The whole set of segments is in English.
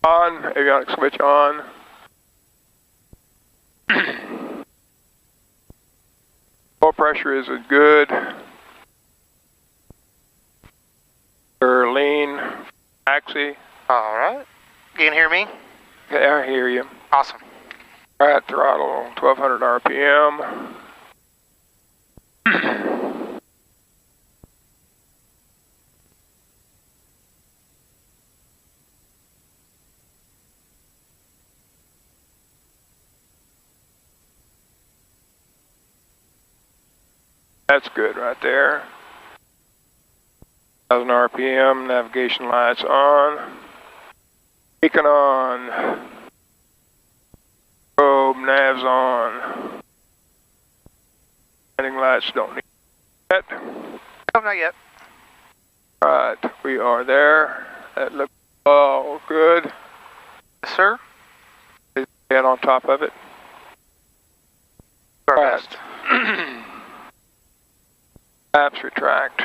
On, avionics switch on. Oil pressure is good. Lean, taxi. All right. You can hear me? Okay, I hear you. Awesome. All right, throttle 1200 RPM. That's good right there. 1000 RPM, navigation lights on. Beacon on. Probe, navs on. Landing lights don't need that. No, not yet. Right, we are there. That looks all good. Yes, sir. Get on top of it. Our Right. best. Flaps retract.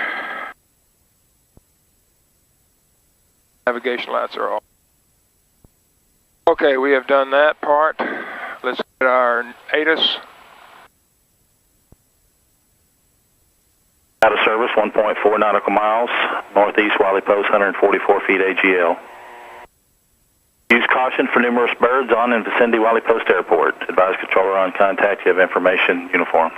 Navigation lights are off. Okay, we have done that part. Let's get our ATIS. Out of service, 1.4 nautical miles, northeast Wally Post, 144 feet AGL. Use caution for numerous birds on and vicinity Wally Post Airport. Advise controller on contact. You have information. Uniform.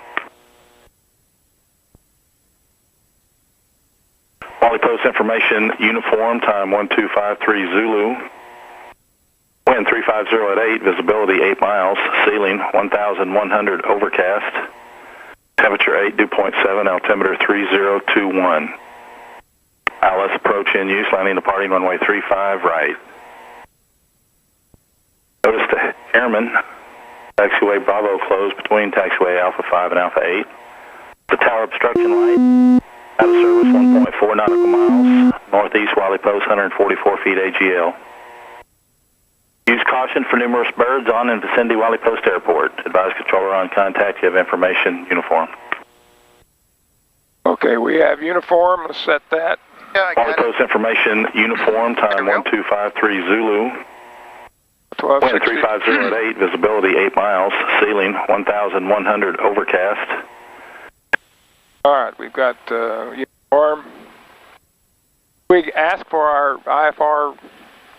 Wally Post information. Uniform. Time 1253 Zulu. Wind 350 at 8. Visibility 8 miles. Ceiling 1,100. Overcast. Temperature 8, dew point 7, altimeter 3021. ILS approach in use, landing departing runway 35 right. Notice to airmen, taxiway Bravo closed between taxiway Alpha 5 and Alpha 8. The tower obstruction light, out of service 1.4 nautical miles, northeast Wally Post, 144 feet AGL. Use caution for numerous birds on and vicinity Wally Post Airport. Advise controller on contact. You have information. Uniform. Okay, we have uniform. Let's set that. Yeah, I Wally got it. Post information. Uniform. Time 1253 Zulu. 1260. Wind 350 at 8. Visibility 8 miles. Ceiling 1,100. Overcast. All right, we've got uniform. We ask for our IFR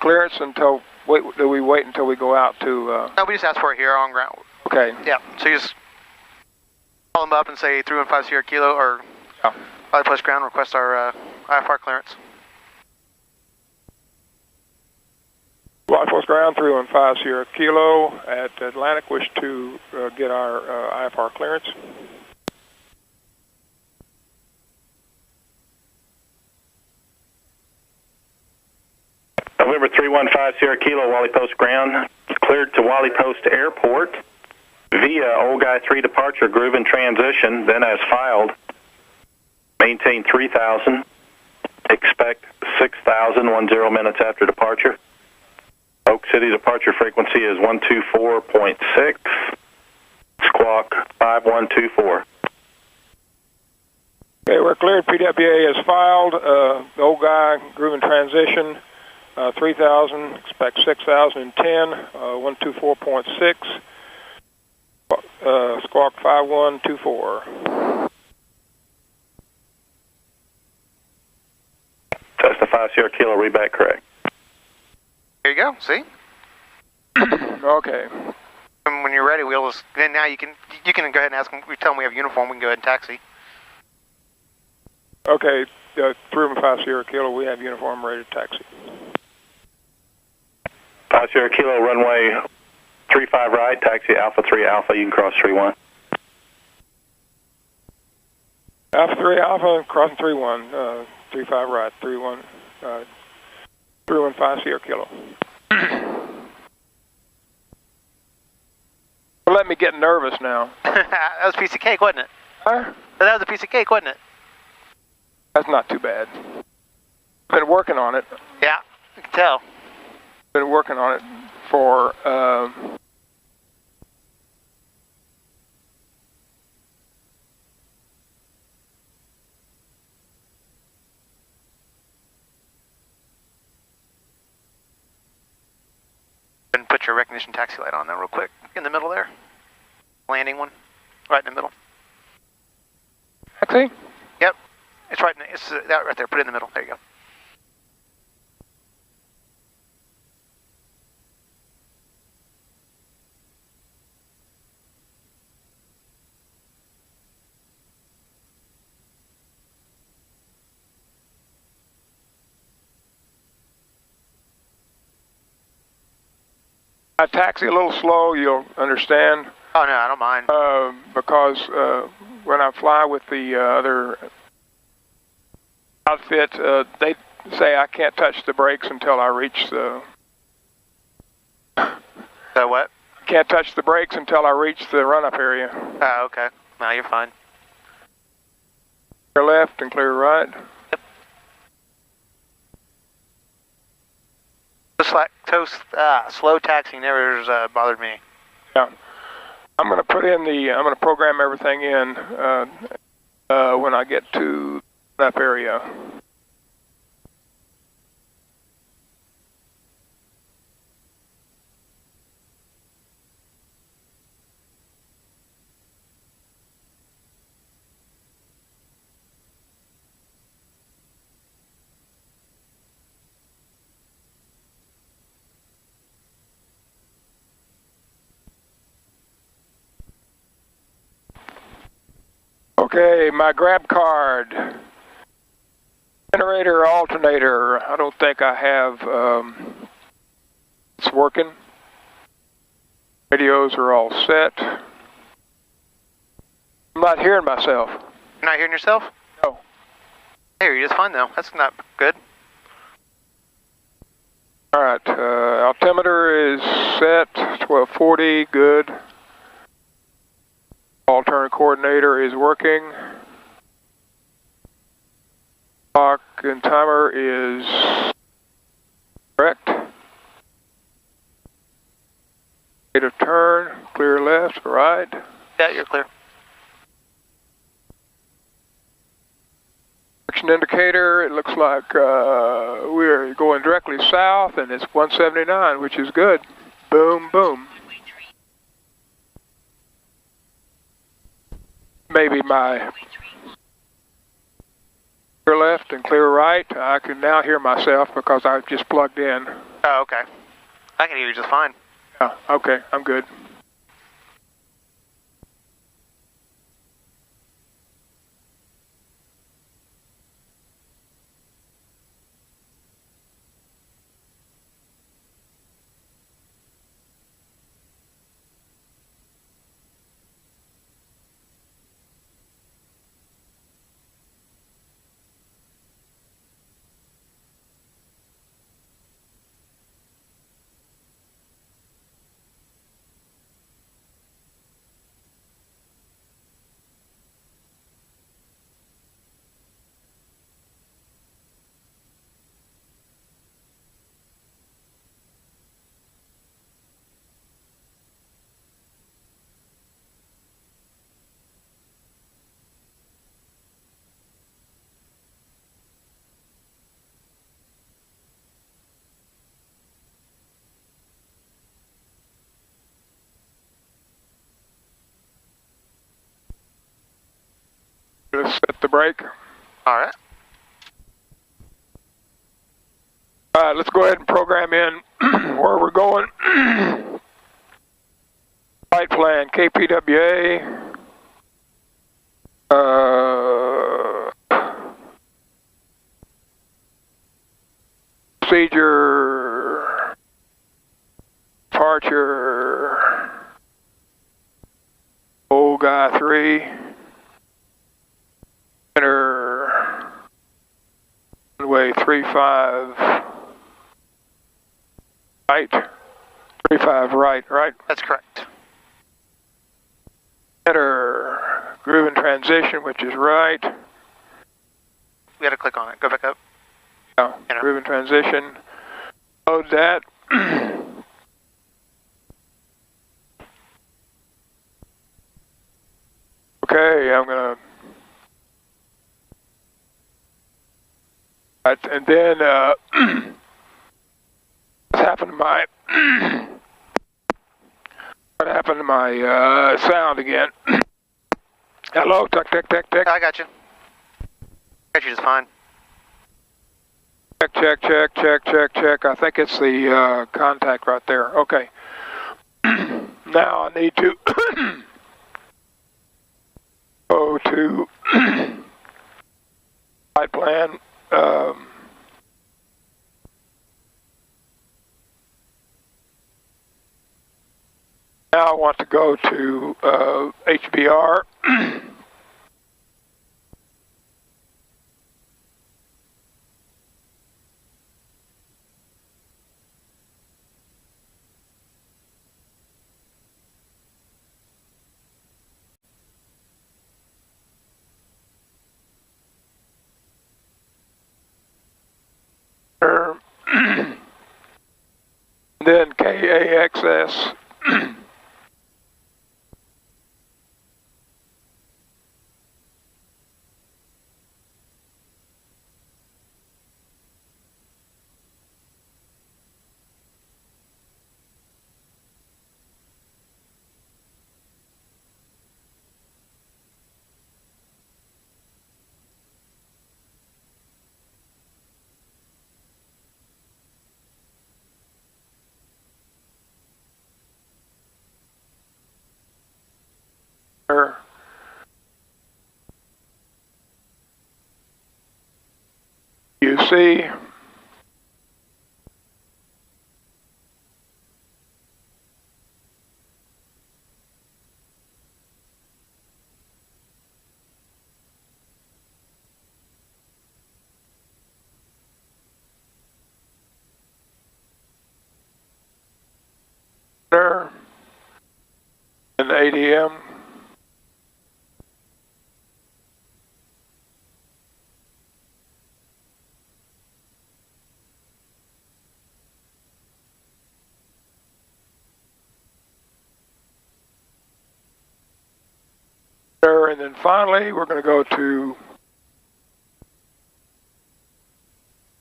clearance until. Do we wait until we go out to... No, we just asked for it here on ground. Okay. Yeah, so you just call them up and say 315 Sierra Kilo or Yeah. Valley Post Ground, request our IFR clearance. Wally Post Ground 315 Sierra Kilo at Atlantic. Wish to get our IFR clearance. November 315 Sierra Kilo, Wally Post Ground. Cleared to Wally Post Airport via Old Guy 3 departure groove and transition, then as filed. Maintain 3,000. Expect 6,000 10 minutes after departure. Oak City departure frequency is 124.6. Squawk 5124. Okay, we're cleared. PWA is filed. Old Guy groove and transition. 3,000, expect 6,010, 124.6, squawk 5124. Cessna 5 Sierra Kilo, read back correct. There you go, see? Okay. And when you're ready, we'll just, then now you can go ahead and ask them, we tell them we have uniform, we can go ahead and taxi. Okay, 315 Sierra Kilo, we have uniform ready to taxi. 5 Sierra Kilo, runway 35 right, taxi Alpha 3 Alpha, you can cross 31. Alpha 3 Alpha, crossing 31, 35 right, 315 Sierra Kilo. Well, let me get nervous now. That was a piece of cake, wasn't it? Huh? That was a piece of cake, wasn't it? That's not too bad. Been working on it. Yeah, you can tell. Been working on it for put your recognition taxi light on there real quick. In the middle there. Landing one. Right in the middle. Taxi? Yep. It's right in the, it's that right there. Put it in the middle. There you go. I taxi a little slow, you'll understand. Oh no, I don't mind. Because when I fly with the other outfit, they say I can't touch the brakes until I reach the... So what? Can't touch the brakes until I reach the run-up area. Oh, okay. No, you're fine. Clear left and clear right. Yep. Slow taxiing never has bothered me. Yeah. I'm going to put in the, I'm going to program everything in when I get to that area. Okay, my grab card, generator, alternator, I don't think I have, it's working. Radios are all set. I'm not hearing myself. You're not hearing yourself? No. I hear you just fine though. That's not good. Alright, altimeter is set, 1240, good. Alternate coordinator is working. Clock and timer is correct. Rate of turn, clear left, right. Yeah, you're clear. Direction indicator, it looks like we're going directly south and it's 179, which is good. Boom, boom. Maybe my clear left and clear right. I can now hear myself because I've just plugged in. Oh, okay. I can hear you just fine. Yeah, okay, I'm good. Let's set the brake. Alright. Alright, let's go ahead and program in where we're going. Flight plan, KPWA. Procedure. Departure. Old guy 3. Enter runway 35 right, 35 right. That's correct. Enter groove and transition, which is right. We gotta click on it. Go back up. Yeah, Enter. groove and transition. Load that. Okay, I'm gonna. And then what's happened to my happened to my sound again. Hello, tech. I got you. Got you just fine. Check. I think it's the contact right there. Okay. Now I need to go to flight plan. Now I want to go to HBR. Then KAXS. You see, an ADM. And then finally, we're going to go to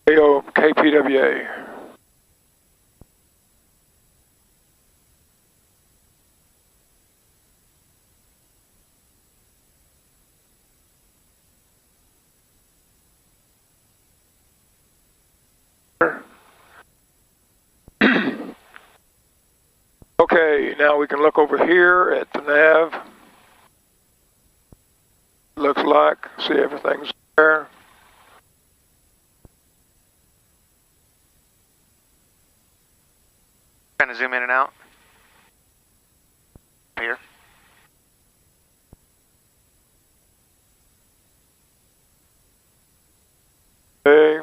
KPWA. Okay, now we can look over here at the nav. Looks like, see everything's there. Trying to zoom in and out. Here. Okay.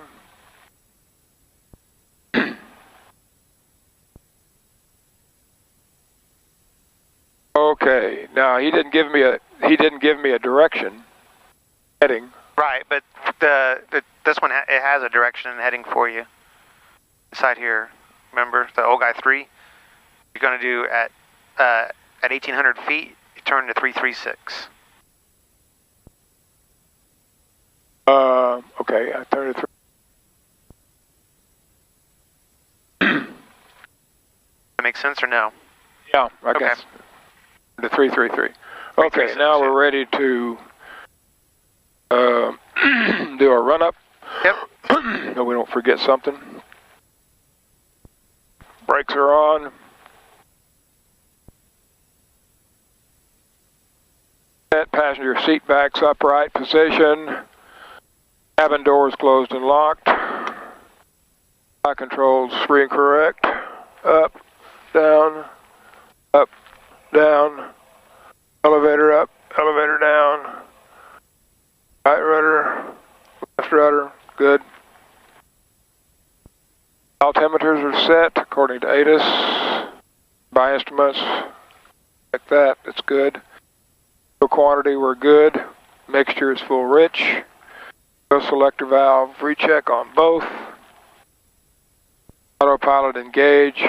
Okay. Now he didn't give me a direction heading. Right, but this one it has a direction and heading for you. Side here, remember the old guy 3. You're going to do at 1,800 feet. You turn to 336. Okay, I turned it through. That makes sense or no? Yeah, I guess. The 333. Okay, now we're ready to do a run up. Yep. So we don't forget something. Brakes are on. Set passenger seat backs upright position. Cabin doors closed and locked. Flight controls free and correct. Up, down, elevator up, elevator down. Right rudder, left rudder, good. Altimeters are set according to ATIS. By instruments, like that, it's good. Fuel quantity, we're good. Mixture is full rich. Fuel selector valve, recheck on both. Autopilot engage.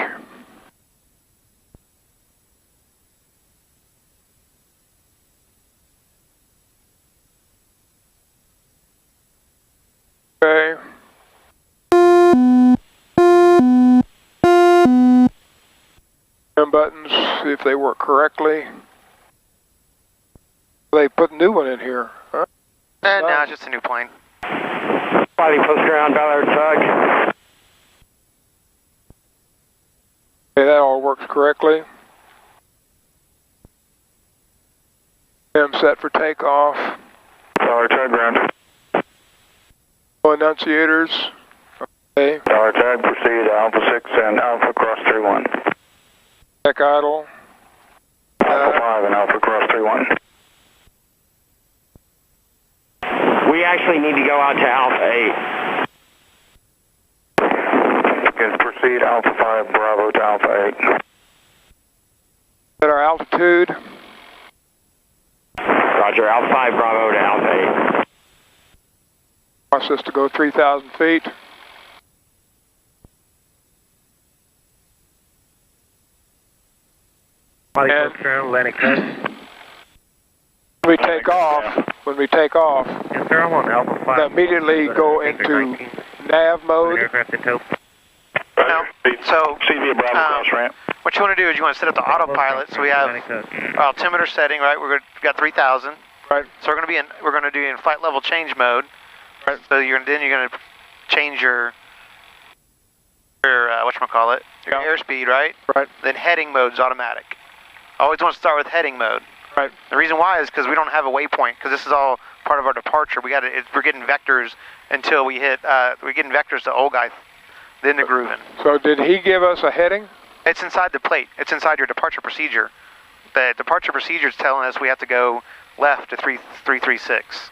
Okay. Stand by. buttons, see if they work correctly. They put a new one in here. Huh? No, it's just a new plane. Body post ground, Ballard Tug. Okay, that all works correctly. I'm set for takeoff. Ballard Tug ground. Enunciators. Okay. Ballard Tug, proceed Alpha 6 and Alpha Cross 31. Check idle. Alpha 5 and Alpha Cross 31. We actually need to go out to Alpha 8. Yes, proceed Alpha 5 Bravo to Alpha 8. Set our altitude. Roger, Alpha 5 Bravo to Alpha 8. Wants us to go 3,000 feet. Body And- post ground, Atlantic Tug. When we take off, Yes, sir, I'm on Alpha 5. immediately go into nav mode. Aircraft at Tope. Now, so CV Bravo cross ramp. what you want to do is you want to set up the autopilot. So we have our altimeter setting, right? We got 3,000. Right. So we're going to do in flight level change mode. Right. So you're going to change your whatchamacallit, your Yeah. airspeed, right? Right. Then heading mode's automatic. Always want to start with heading mode. Right. The reason why is because we don't have a waypoint, because this is all part of our departure. We're getting vectors until we hit. We're getting vectors to old guy, then to grooving. So did he give us a heading? It's inside the plate. It's inside your departure procedure. The departure procedure is telling us we have to go left to 336.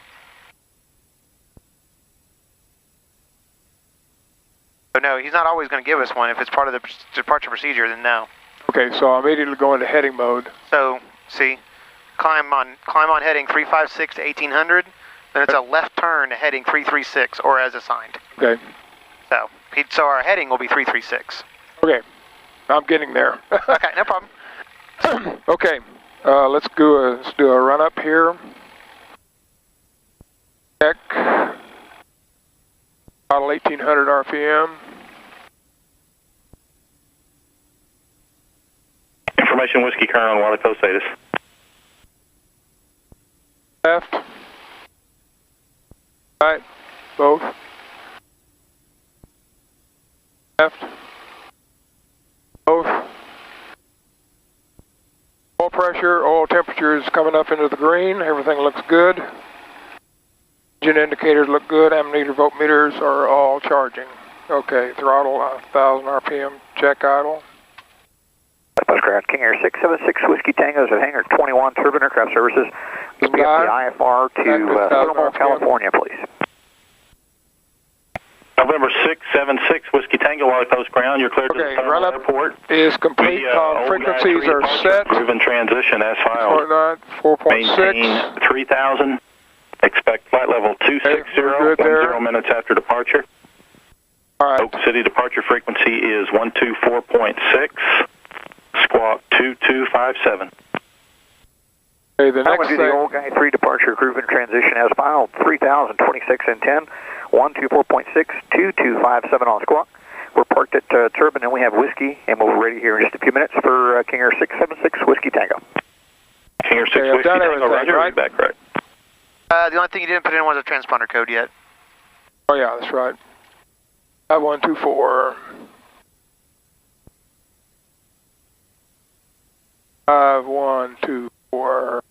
But no, he's not always going to give us one. If it's part of the departure procedure, then no. Okay, so I immediately go into heading mode. So see, climb on heading 356 to 1800. Then it's a left turn to heading 336, or as assigned. Okay. So our heading will be 336. Okay. I'm getting there. Okay, no problem. Okay. Let's do a run up here. Check. About 1,800 RPM. Information Whiskey Colonel on Wally Post status. Left. Right. Both. Left. Both. Oil pressure, oil temperature is coming up into the green. Everything looks good. Engine indicators look good. Ammeter, voltmeters are all charging. Okay, throttle 1,000 RPM. Check idle. Postcraft King Air 676 Whiskey Tangos at Hangar 21 Turbine Aircraft Services. Give me up the IFR to Fillmore, California, please. November 676 Whiskey Tango Wally Post ground. You're cleared to the Okay, Terminal run up Airport. is complete. Frequencies are set. Grooving transition as filed. 4.6. Maintain 3,000. Expect flight level 260. we're good there. 10 minutes after departure. All right. Oak City departure frequency is 124.6. Squawk 2257. Okay, the I'm next going to do the thing. old guy 3 departure groove and transition as filed. 3,026 and 10. 124.6, 2257 on squawk. We're parked at Turbine and we have whiskey, and we'll be ready here in just a few minutes for King Air 676 Whiskey Tango. King Air 6 Okay, I've Whiskey done Tango, everything, Roger. right? Back correct. The only thing you didn't put in was a transponder code yet. Oh yeah, that's right. 5124. 5124.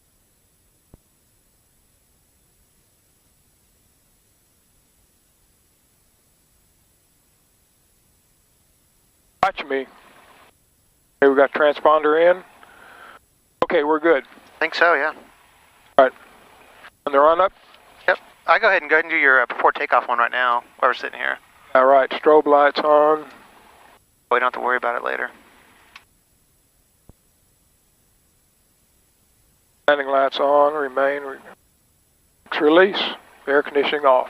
Watch me. Okay, we got transponder in. Okay, we're good. I think so, yeah. All right. On the run up. Yep. I go ahead and do your before takeoff one right now while we're sitting here. All right, strobe lights on. We don't have to worry about it later. Landing lights on. Remain. Release. Air conditioning off.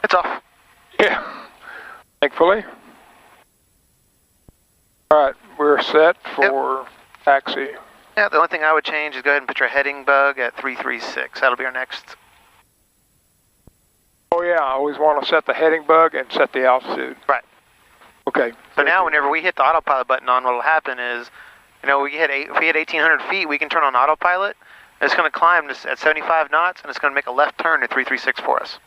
It's off. Yeah. Thankfully. All right, we're set for taxi. Yeah, the only thing I would change is go ahead and put your heading bug at 336. That'll be our next. Oh yeah, I always want to set the heading bug and set the altitude. Right. Okay. So now whenever we hit the autopilot button on, what will happen is You know, if we hit 1,800 feet, we can turn on autopilot. It's going to climb at 75 knots, and it's going to make a left turn to 336 for us.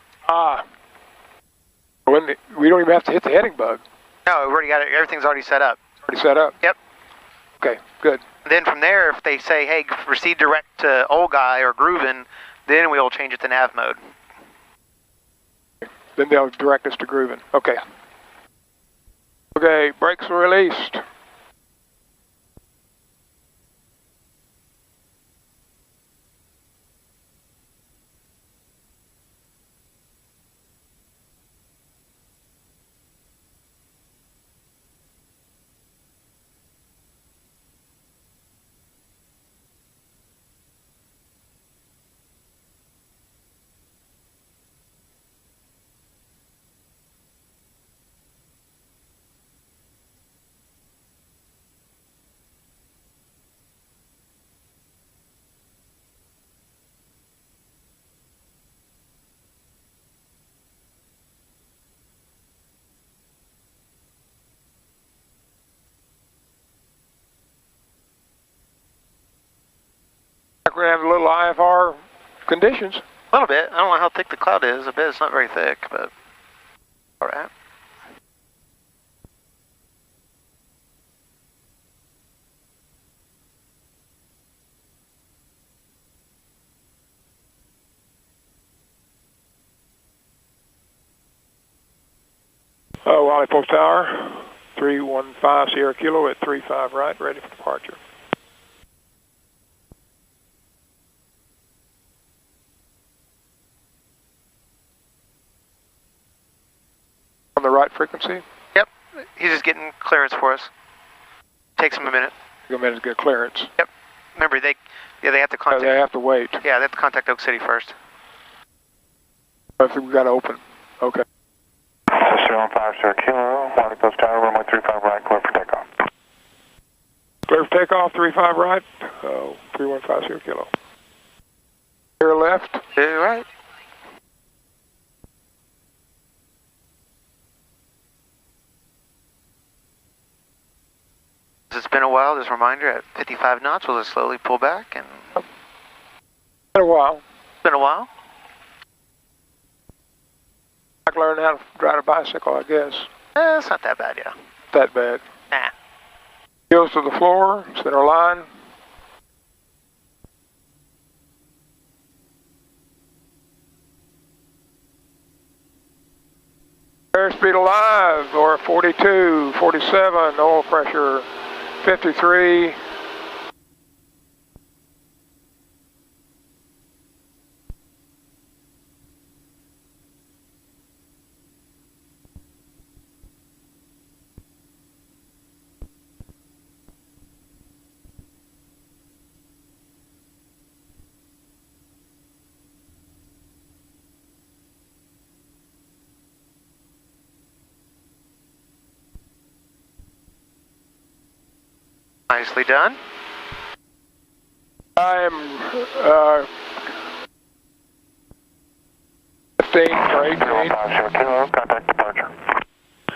We don't even have to hit the heading bug. No, we've already got it. Everything's already set up. Already set up? Yep. Okay, good. And then from there, if they say, hey, proceed direct to Old Guy or Groovin, then we'll change it to nav mode. Then they'll direct us to Groovin. Okay. Okay, brakes are released. We're going to have a little IFR conditions. A little bit. I don't know how thick the cloud is. I bet it's not very thick, but all right. Wally Post Tower, 315 Sierra Kilo at 35 right, ready for departure. On the right frequency? Yep. He's just getting clearance for us. Takes him a minute. A minute to get clearance. Yep. Remember, they have to contact. They have to wait. Yeah, they have to contact Oak City first. I think we got to open. Okay. 315 Sierra Kilo, Wally Post Tower, runway 35 right, clear for takeoff. Clear for takeoff, 35 right, 315 Sierra Kilo. Here left. Here right. It's been a while. This reminder at 55 knots, we'll just slowly pull back. And Been a while. been a while. I can learn how to ride a bicycle, I guess. It's not that bad, yeah. That bad. Nah. Heels to the floor, center line. Airspeed alive, or 42, 47, oil pressure 53. Nicely done. I'm 15 or 18. 315 Sierra Kilo, contact departure.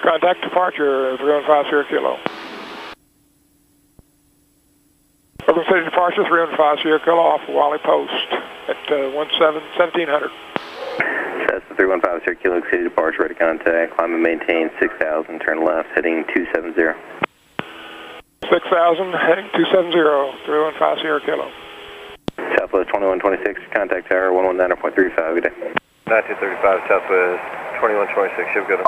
Contact departure, 315 Sierra Kilo. Oakland City departure, 315 Sierra Kilo off Wally Post at 1700. Cessna 315 Sierra Kilo, Oak City departure, ready to contact. Climb and maintain 6,000, turn left, heading 270. 6,000, heading 270, 315 Sierra Kilo. Southwest 2126, contact tower 119.35, good day. 1935 Southwest 2126, you've got a...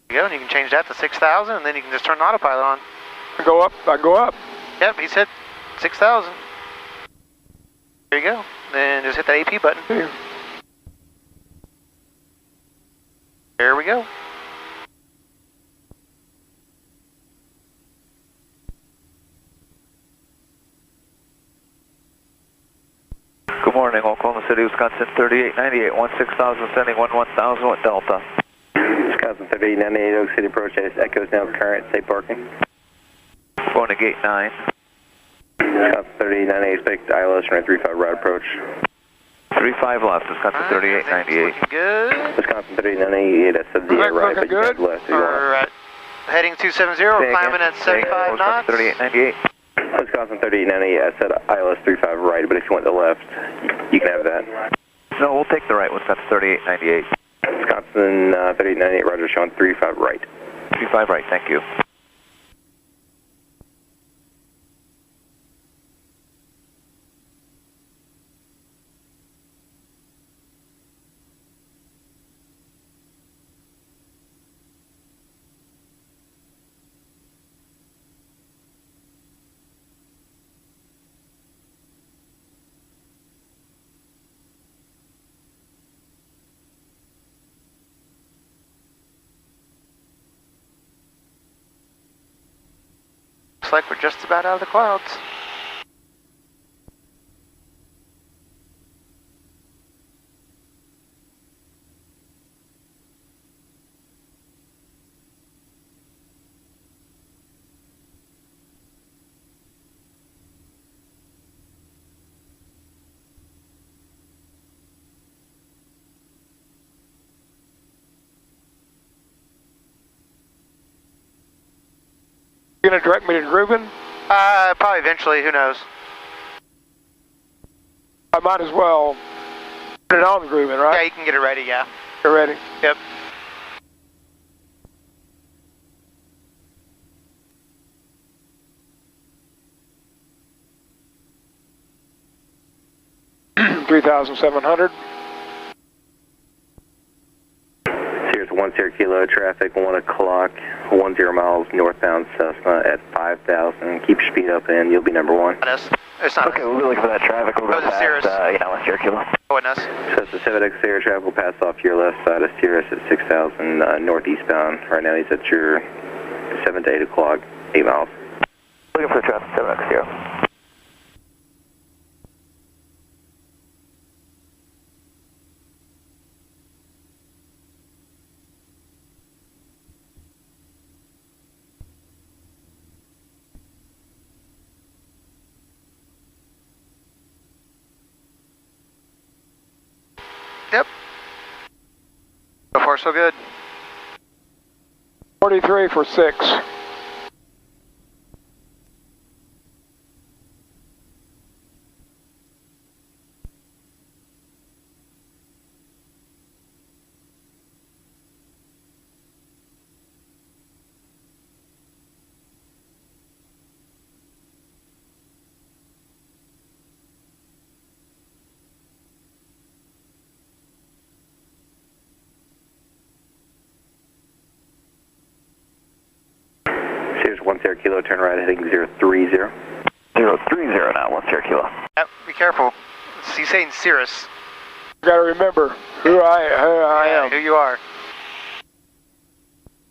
There you go, and you can change that to 6,000, and then you can just turn the autopilot on. I go up. Yep, he said 6,000. There you go. Then just hit that AP button. Here. There we go. Good morning, Oklahoma City, Wisconsin 3898, 16,000, sending 11,000 with Delta. Wisconsin 3898, Oak City approach, Echoes now current, safe parking. Going to gate 9. Wisconsin 3898, expect ILS runway 35 right approach. 35 left, Wisconsin 3898. Good. Wisconsin 3898, I said the right, but you good. have left. So you want We're at heading 270, climbing at 75 knots. 3898. Wisconsin 3898, I said ILS 35 right, but if you want the left, you can have that. No, we'll take the right, Wisconsin 3898. Wisconsin 3898, roger, showing 35 right. 35 right, thank you. Looks like we're just about out of the clouds. You gonna direct me to Grubin? Probably eventually, who knows? I might as well put it on Grubin, Yeah, right? you can get it ready, yeah. You're ready. Yep. Sirius 1 Sierra Kilo, traffic 1 o'clock, 10 miles northbound Cessna at 5,000. Keep your speed up and you'll be number 1. It's not Okay, we'll be looking for that traffic. We'll go That was a Cirrus. past, 1 Sierra Kilo. us. Cessna 7X Sierra traffic will pass off your left side of Sirius at 6,000 northeastbound. Right now he's at your 7 to 8 o'clock, 8 miles. Looking for traffic 7X Sierra. Yep. So far, so good. 43 for 6. Sirius 1 Sierra Kilo, turn right heading 030. 030 now, 1 Sierra Kilo. Yep, be careful. He's saying Cirrus. You gotta remember who I am. Who you are.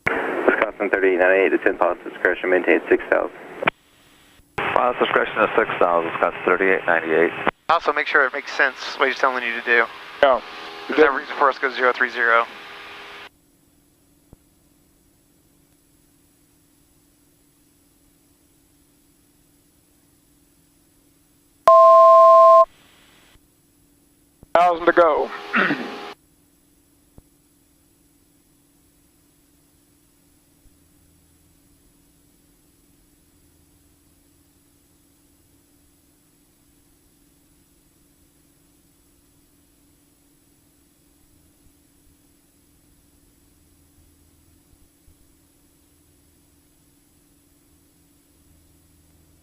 Wisconsin 3898, descend positive discretion, maintain 6,000. Pilot's discretion is 6,000, Wisconsin 3898. Also, make sure it makes sense what he's telling you to do. Yeah. There's no reason for us to go 030. Thousand to go.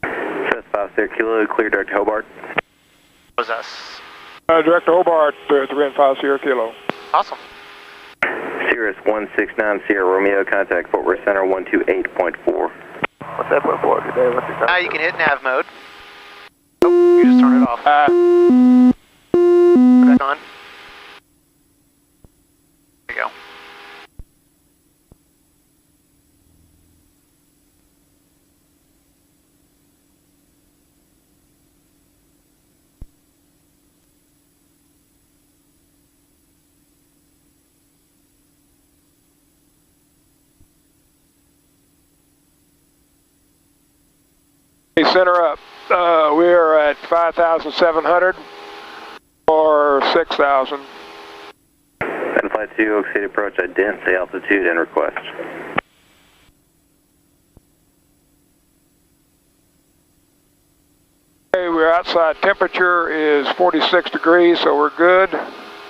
Trust 5 Sierra Kilo, clear direct to Hobart. Was us. Director Hobart, 3 and 5 Sierra Kilo. Awesome. Sirius 169 Sierra Romeo, contact Fort Worth Center 128.4. What's that point for today? What's your Now you can hit nav mode. Oh, you just turned it off. Back on. There you go. Hey, center up. We're at 5,700 or 6,000. And flight 2, Oak City approach, identify altitude and request. Okay, we're outside. Temperature is 46 degrees, so we're good.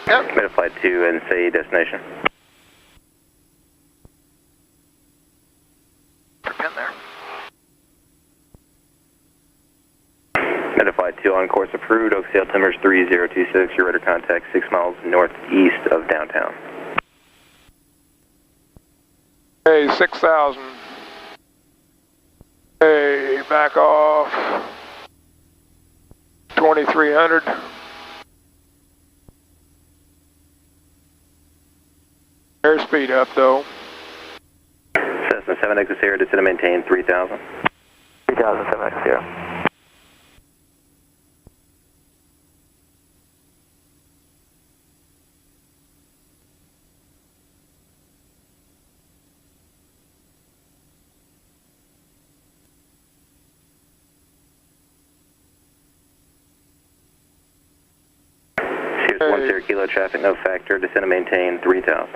Yep. Commit flight 2 and say destination. Pin there. Commit flight 2 on course approved. Oak City altimeter 3026. Your radar contact 6 miles northeast of downtown. Okay, 6,000. Okay, back off. 2,300. Airspeed up though. Cessna 7 Echo Sierra, descend and maintain 3,000. 3,000, 7 Echo Sierra. Here's 1 Sierra Kilo traffic, no factor, descend and maintain 3,000.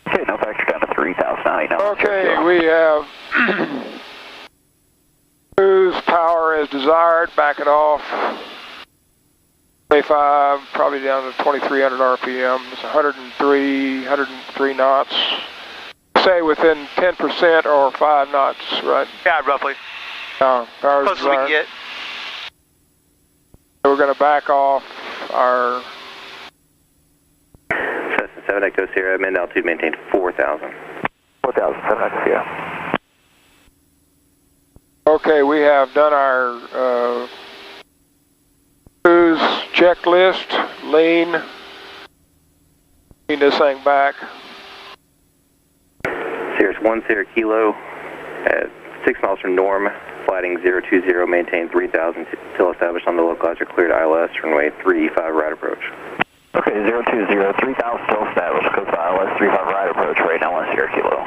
Okay, no factor down to 3,000. Okay, we have cruise power as desired, back it off. 25, probably down to 2,300 RPM. It's 103 knots. Say within 10% or 5 knots, right? Yeah, roughly. Power as Close as we can desired. get. So we're going to back off our... Cessna 7 Echo Sierra, mid altitude maintain 4,000. 4,000, 7 Echo Sierra. Okay, we have done our cruise checklist, lean this thing back. Sierra's 1 Sierra Kilo at 6 miles from norm, flighting 020, maintain 3,000 till established on the localizer, cleared ILS, runway 35 right approach. Okay, 020, 3,000 still established, code for ILS 35 right approach right now, 1 Sierra Kilo.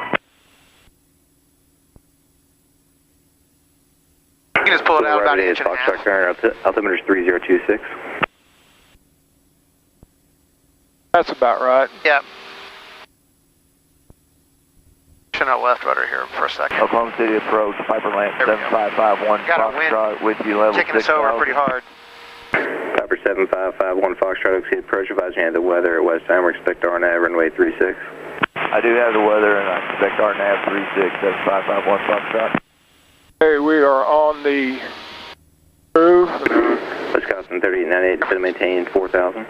You can just pull it out about an inch and a half. Altimeter is 3026. That's about right. Yep. Shouldn't have left rudder here for a second. Oklahoma City approach, Piper Lamp There we go. 7551 Got a wind. Foxtrot with you level Taking 6. us over pretty hard. Piper 7551 Foxtrot, Oak City approach, advising you have the weather at West Time, expect RNAV runway 36. I do have the weather and I expect RNAV 36, 7551 Foxtrot. Okay, we are on the groove. Wisconsin 3898, descend and maintain 4,000.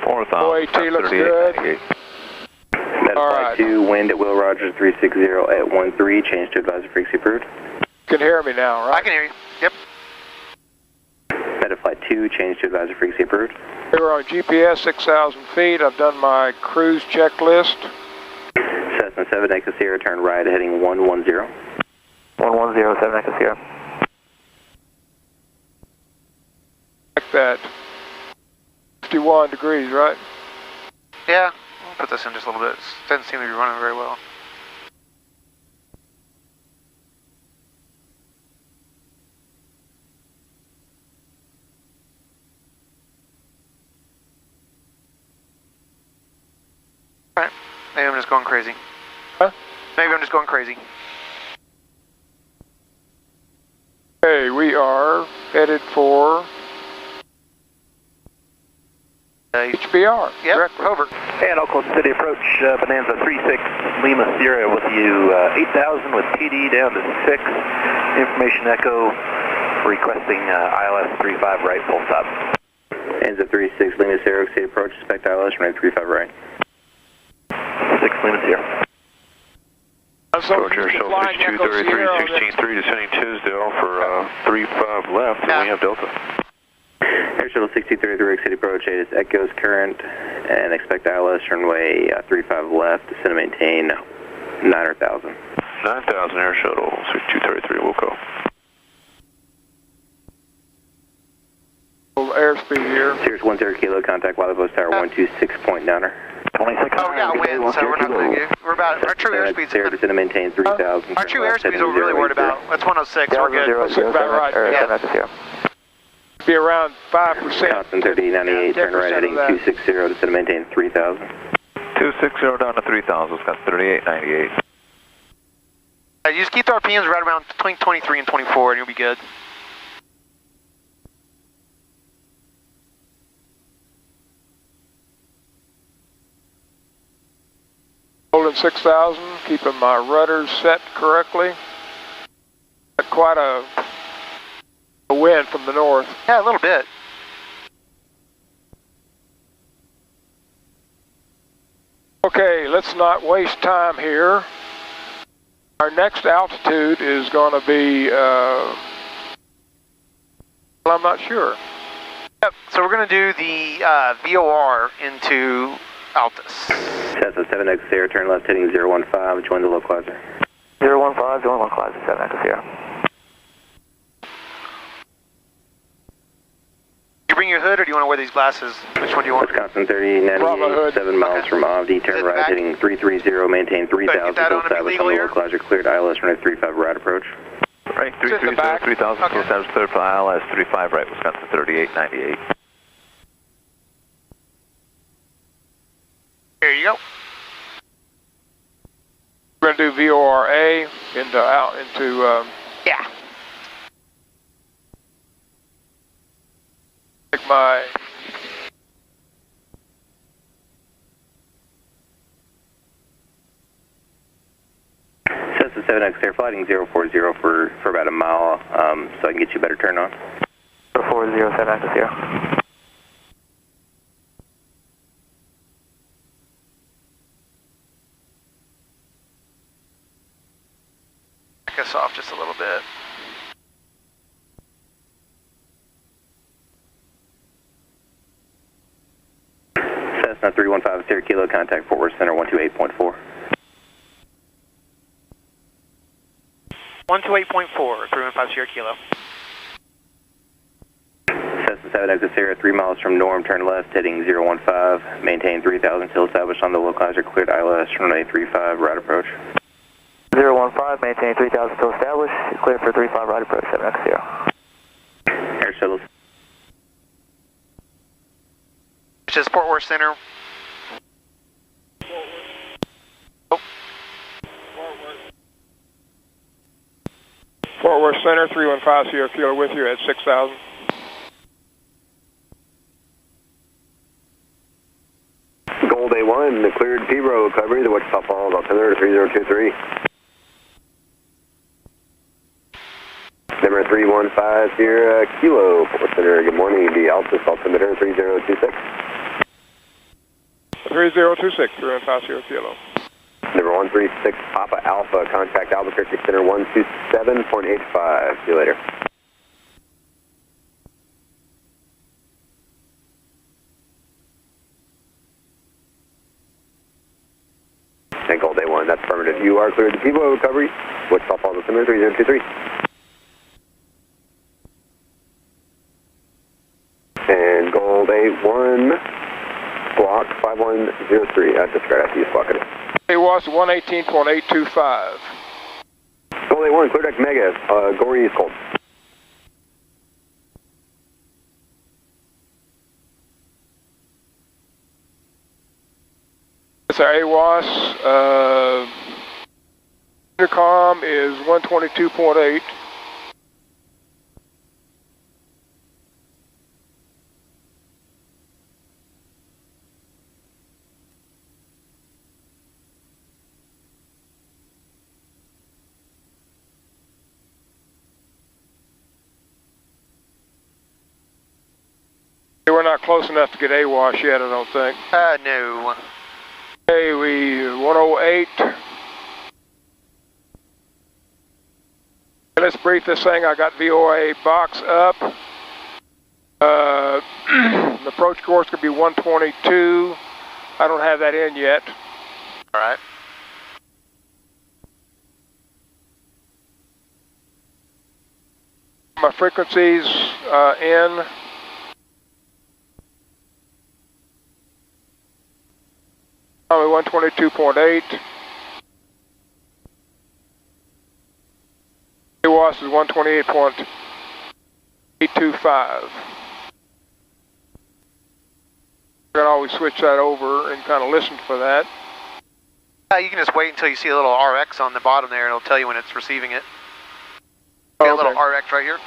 4,000. OAT looks good. Meta All flight right. 2, wind at Will Rogers 360 at 13, change to advisor frequency approved. You can hear me now, right? I can hear you. Yep. Meta flight 2, change to advisor frequency approved. We're on GPS, 6,000 feet. I've done my cruise checklist. Cessna 7 Echo Sierra, turn right, heading 110. 110, 7 Echo Sierra. Like that. 51 degrees, right? Yeah. We'll put this in just a little bit. It doesn't seem to be running very well. Alright. Maybe I'm just going crazy. Huh? Maybe I'm just going crazy. Okay, we are headed for HBR. Yep, correct? over. And Oklahoma City approach, Bonanza 36 Lima Sierra with you, 8,000 with PD down to 6. Information Echo requesting ILS 35 right, full stop. Bonanza 36 Lima Sierra, Oak City approach, expect ILS runway 35 right. 6 Lima Sierra. So Roger, Show 6233, 16-3, descending Tisdale for 35 left, and we have Delta. Air Shuttle 6233, Oak City approach, 8 is Echoes current, and expect ILS runway 35 left, descend and maintain 9,000. 9,000 Air Shuttle 6233, we'll go. Airspeed here. Sirius 10 Kilo, contact Wally Post Tower 126.9er. 26. Oh, we got wind, so we're not going to get. We're about. Our true airspeed's. Sierra, descend and maintain 3,000. Our true airspeed's what we're really worried about. That's 106. We're good. About right. Yeah. Sierra. Be around 5%. Wisconsin 3898, turn right heading 260, descend and maintain 3000. 260 down to 3000, Wisconsin 3898. You just keep the RPMs right around between 23 and 24 and you'll be good. Holding 6,000, keeping my rudders set correctly. Quite a wind from the north. Yeah, a little bit. Okay, let's not waste time here. Our next altitude is going to be, well, I'm not sure. Yep, so we're going to do the VOR into Altus. Cessna 7X Sierra, turn left heading 015, join the localizer. 015, join localizer, 7X Sierra. You bring your hood or do you want to wear these glasses? Which one do you want? Wisconsin 3098, 7 miles from Avdi, turn right heading 330, maintain 3000, still established on the localizer, cleared ILS, runway 35 right approach. Right, 330, 3000, still established, cleared for ILS, 35 right, Wisconsin 3898. There you go. We're going to do VORA into Yeah. take my Cessna 7X Sierra, flighting 040 for about a mile, so I can get you a better turn on. 040, 7X Sierra. Back us off just a little bit. Cessna 315 Sierra Kilo, contact Fort Worth Center 128.4. 128.4, 315 Sierra Kilo. Cessna 7X Sierra, 3 miles from Norm, turn left heading 015, maintain 3000, still established on the localizer, cleared ILS, runway 35 right approach. 015, maintain 3000, still established, clear for 35 right approach, 7X Sierra. Air shuttles. Which is Fort Worth Center. Fort Worth Center, 315 Sierra Kilo with you at 6,000. Gold A1, the cleared P-Row recovery, the Wichita Falls altimeter 3023. Number 315 Sierra Kilo, Fort Worth Center, good morning, the Altus altimeter 3026. 3026, 315 Sierra Kilo. Number 136 Papa Alpha, contact Albuquerque Center 127.85. See you later. And Gold A1, that's affirmative. You are cleared to P-Row recovery, Wichita Falls altimeter 3023. And Gold A1, block 5103. Discard after you squawk it. It was 118.825. Gold A1, clear deck Mega, Gory East Cold. It's our AWAS. Intercom is 122.8. We're not close enough to get AWAS yet, I don't think. No. Okay, 108. Let's brief this thing. I got VOA box up. The approach course could be 122. I don't have that in yet. All right. My frequencies in. Probably 122.8. AWAS is 128.825. You can always switch that over and kind of listen for that. You can just wait until you see a little RX on the bottom there, and it'll tell you when it's receiving it. See a little RX right here?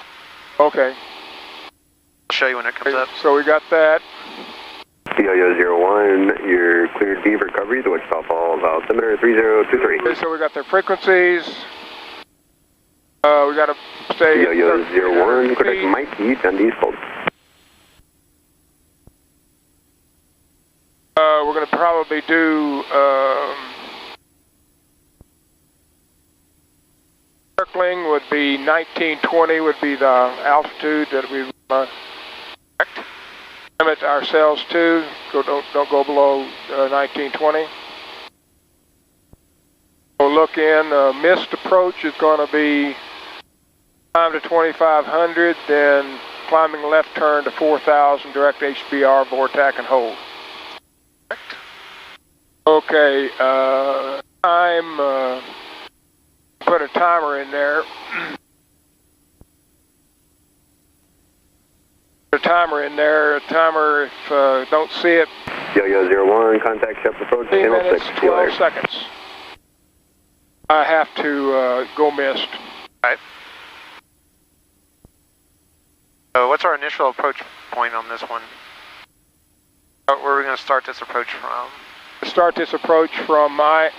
Okay. I'll show you when it comes up. So we got that. Yo-Yo 01, you're cleared B for recovery, the Wichita Falls altimeter 3023. Okay, so we got their frequencies. We got to stay. Yo-Yo 01, correct Mikey, Dundee's hold. We're going to probably do circling would be 1920 would be the altitude that we limit ourselves to. Don't go below 1920. We'll look in. Missed approach is going to be time to 2500, then climbing left turn to 4000, direct HBR, VORTAC, and hold. Okay, time, put a timer in there. Put a timer in there, a timer if don't see it. Yo-Yo 01, contact ship approach, 3 channel minutes, 6, 12 seconds. I have to go missed. Alright. So what's our initial approach point on this one? Where are we going to start this approach from? Start this approach from my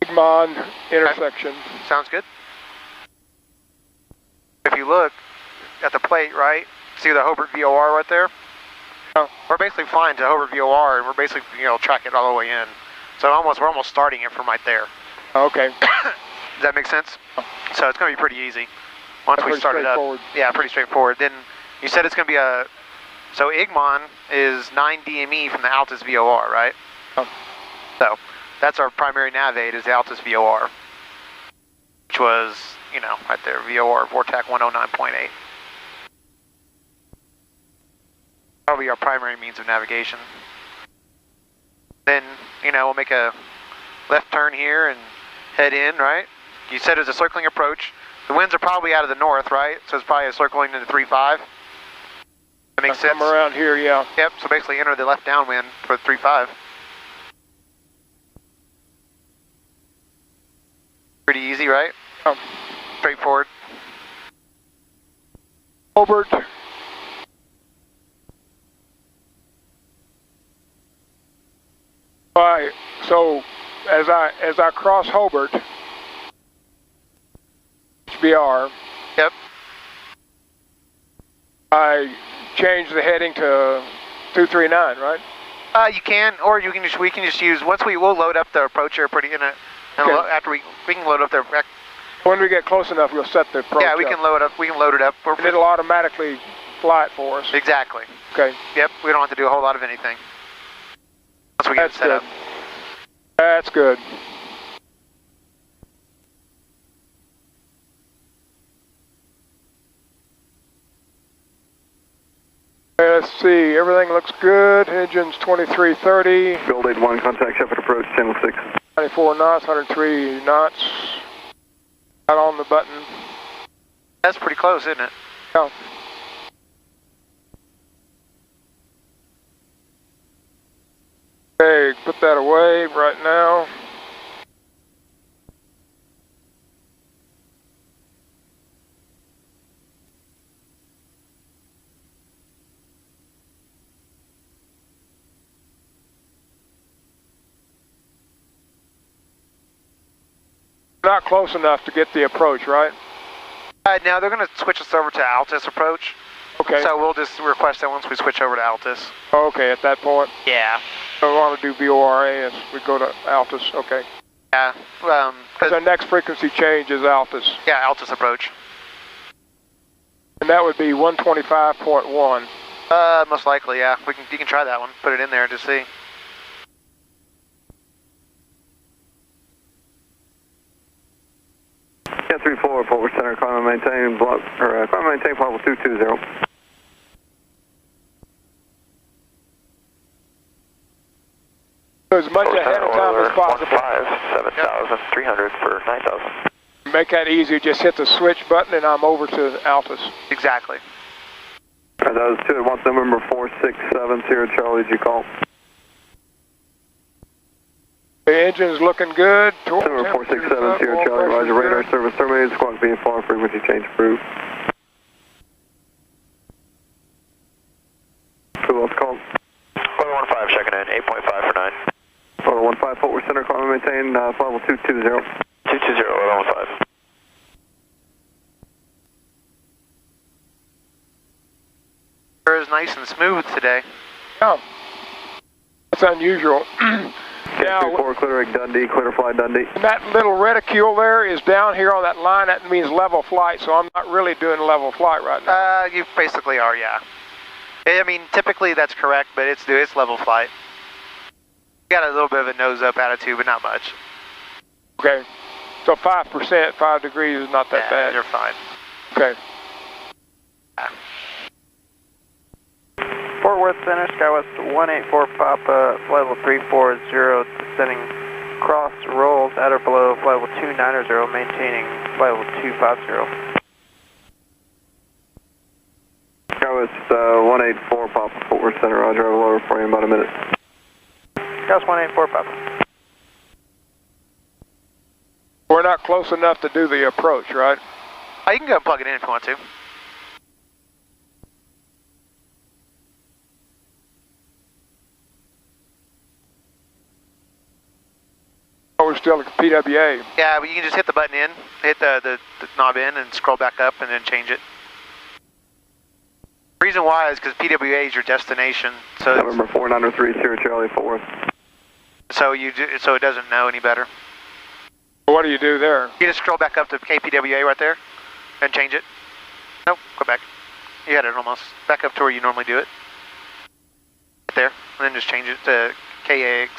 Egmont intersection. Okay. Sounds good. If you look at the plate, right, see the Hobart VOR right there? Oh. We're basically flying to Hobart VOR, and we're basically, track it all the way in. So we're almost starting it from right there. Okay. Does that make sense? So it's going to be pretty easy. Once we start it up. Yeah, pretty straightforward. Then you said it's going to be so Egmont is 9 DME from the Altus VOR, right? Oh. So that's our primary nav aid is the Altus VOR, which was, right there, VOR, VORTAC 109.8. That'll be our primary means of navigation. Then, we'll make a left turn here and head in, right? You said it's a circling approach. The winds are probably out of the north, right? So it's probably a circling into 3-5. That makes sense? I'm around here, yeah. Yep, so basically enter the left downwind for 3-5. Pretty easy, right? Oh. Straightforward. Hobart. Alright, so as I cross Hobart, HBR. Yep. I change the heading to 239, right? You can, or we can just use we'll load up the approach here after we can load up the. When we get close enough, we'll set the approach. Yeah, we can load up. We can load it up. And it'll automatically fly it for us. Exactly. Okay. Yep. We don't have to do a whole lot of anything. Once we get it set up. That's good. Okay, let's see. Everything looks good. Engine's 2330. Gold 81, contact Shepherd approach, channel 6. 94 knots, 103 knots. Out on the button. That's pretty close, isn't it? Yeah. Okay, put that away right now. Not close enough to get the approach, right? No, they're going to switch us over to Altus approach. Okay. So we'll just request that once we switch over to Altus. Okay, at that point. Yeah. So we want to do VORA and we go to Altus, okay. Yeah. Because the next frequency change is Altus. Yeah, Altus approach. And that would be 125.1. Most likely, yeah. You can try that one. Put it in there to see. Yeah, 34, forward center, climb and maintain block, or climb and maintain level 220. So as much ahead of time as possible. 7,300 for 9,000. Make that easy, just hit the switch button and I'm over to Altus. Exactly. That was 2 at once, November 467, Sierra Charlie, did you call? The engine's looking good. November 467, Sierra Charlie, roger, radar service terminated, squawk VFR, frequency change approved. Who else called? 415, checking in, 8.5 for 9. 415, forward center, climb and maintain, level 220. 220, 415. Air is nice and smooth today. Yeah. That's unusual. Now, 4 clear Dundee, clear fly Dundee. that little reticule there is down here on that line. That means level flight, so I'm not really doing level flight right now. You basically are, yeah. I mean, typically that's correct, but it's level flight. You got a little bit of a nose up attitude, but not much. Okay. So 5%, 5 degrees is not that bad. You're fine. Okay. Fort Worth Center, Skywest 184 Papa, flight level 340, descending cross rolls at or below flight level 290, maintaining flight level 250. Skywest 184 Papa, Fort Worth Center, roger, I have a lower for you in about a minute. Skywest 184 Papa. We're not close enough to do the approach, right? Oh, you can go and plug it in if you want to. Oh, we're still at PWA. Yeah, but you can just hit the button in, hit the knob in, and scroll back up, and then change it. The reason why is because PWA is your destination, so November 493, Sierra Charlie, Fort Worth. so it doesn't know any better. What do you do there? You just scroll back up to KPWA right there, and change it. Nope, go back. You had it almost. Back up to where you normally do it. Right there, and then just change it to KAX.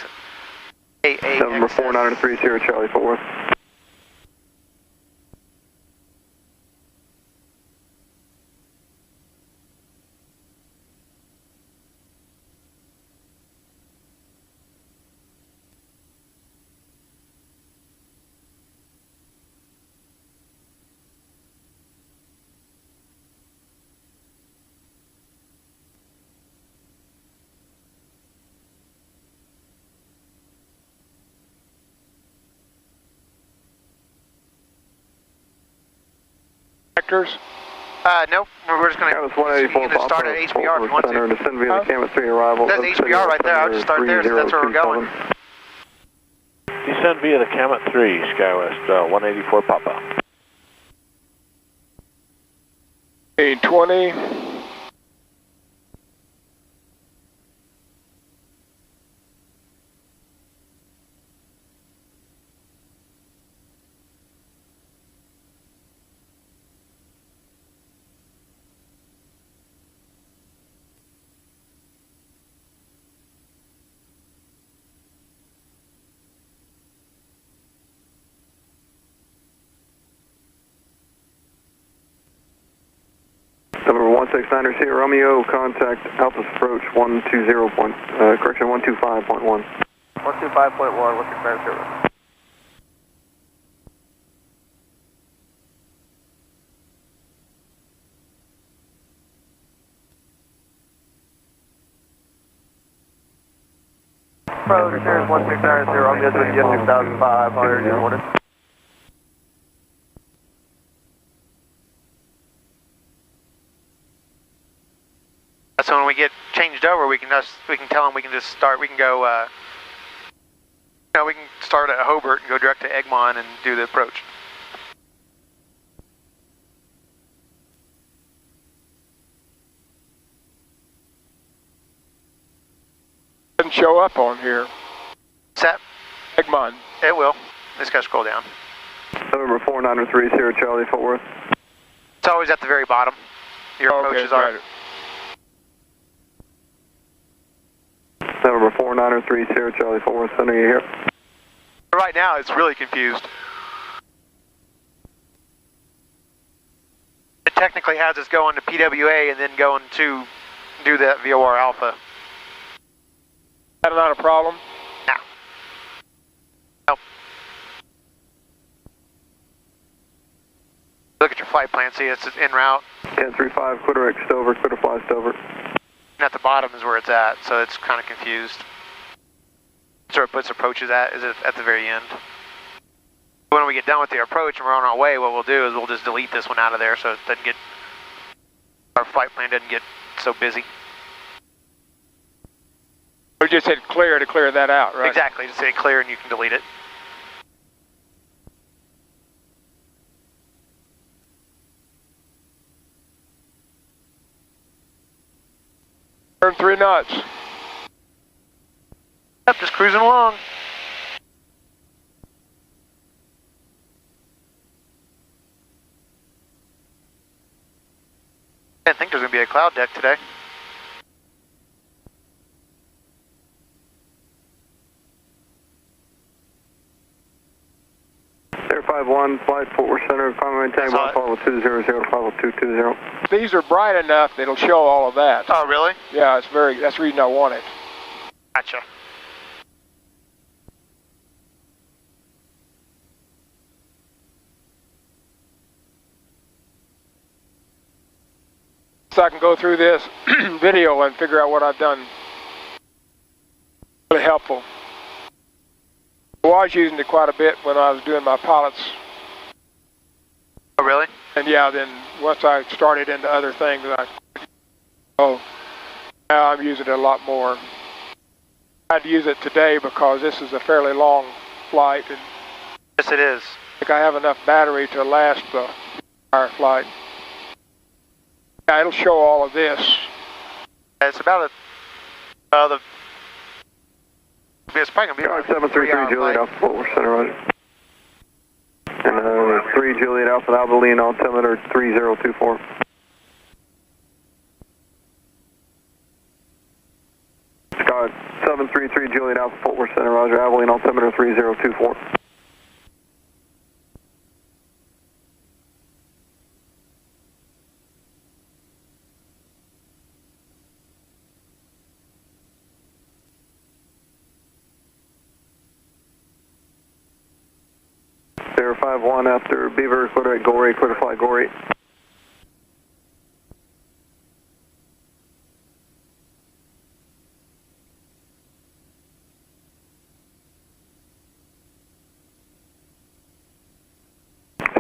November 493, Sierra Charlie, Fort Worth. Nope. We're just going to start at HBR if you want to. Descend via the Camet 3 arrival. That's HBR right there. I'll just start there, so that's where we're going. Descend via the Camet 3, Skywest 184 Papa. 820. Number 169er, Sierra Romeo, contact Alpha approach 125.1. 125.1, what's your clear service? Approach, there's 169er, Sierra Romeo, to Jet 6500, reported. So when we get changed over, we can tell them we can just start. We can go. We can start at Hobart and go direct to Egmont and do the approach. Doesn't show up on here. Set. Egmont. It will. Just gotta scroll down. November 493, Sierra Charlie, Fort Worth. It's always at the very bottom. Your approaches are. Right. November 493, Sierra Charlie, Fort Worth, sending you here. Right now, it's really confused. It technically has us going to PWA and then going to do that VOR Alpha. That's not a problem? No. Nope. Look at your flight plan, see it's en route. 1035, quitter X Stover, quitter fly Stover. And at the bottom is where it's at, so it's kind of confused. So it puts approaches at is at the very end. When we get done with the approach and we're on our way, what we'll do is we'll just delete this one out of there so it doesn't get, our flight plan doesn't get so busy. We just hit clear to clear that out, right? Exactly, just say clear and you can delete it. Turn 3 knots. Yep, just cruising along. I didn't think there's going to be a cloud deck today. Air 51, flight Fort Worth Center, climb maintain, follow 200, follow 220. These are bright enough that it'll show all of that. Oh, really? Yeah, that's the reason I want it. Gotcha. So I can go through this video and figure out what I've done. Really helpful. I was using it quite a bit when I was doing my pilots. Oh, really? And yeah, then once I started into other things, now I'm using it a lot more. I had to use it today because this is a fairly long flight, and yes, it is. I think I have enough battery to last the entire flight. Yeah, it'll show all of this. It's about it's probably going to be about 733 Juliet Alpha, Fort Worth Center, roger. And 3 Juliet Alpha, Alpha altimeter 3024. Scott, 733 Juliet Alpha, Fort Worth Center, roger, Abilene altimeter 3024. Air 51 after Beaver, quitter at Gorey, quitter fly Gorey.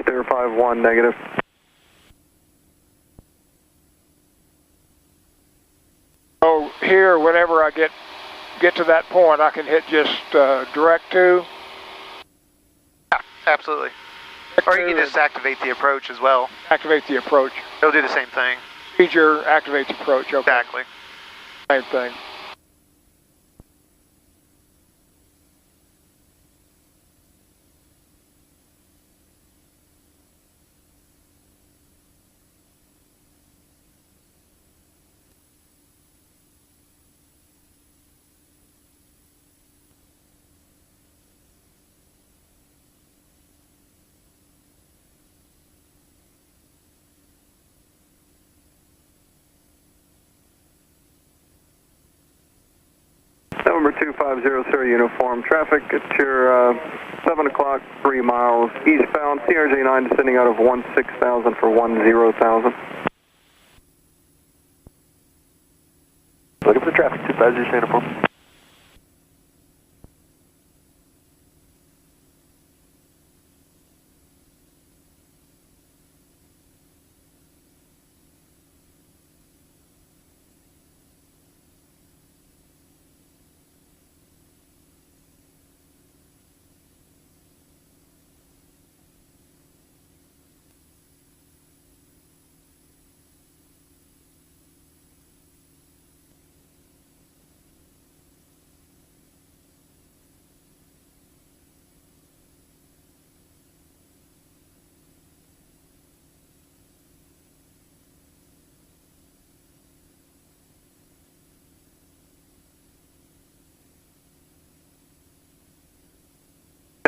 Air 51 negative. So here, whenever I get to that point, I can hit just direct to. Yeah, absolutely. Or you can just activate the approach as well. Activate the approach. It'll do the same thing. Procedure, activate the approach. Okay. Exactly. Same thing. November 2500 uniform traffic at your 7 o'clock, 3 miles eastbound, CRJ9 descending out of 16,000 for 10,000. Looking for the traffic, 250 uniform.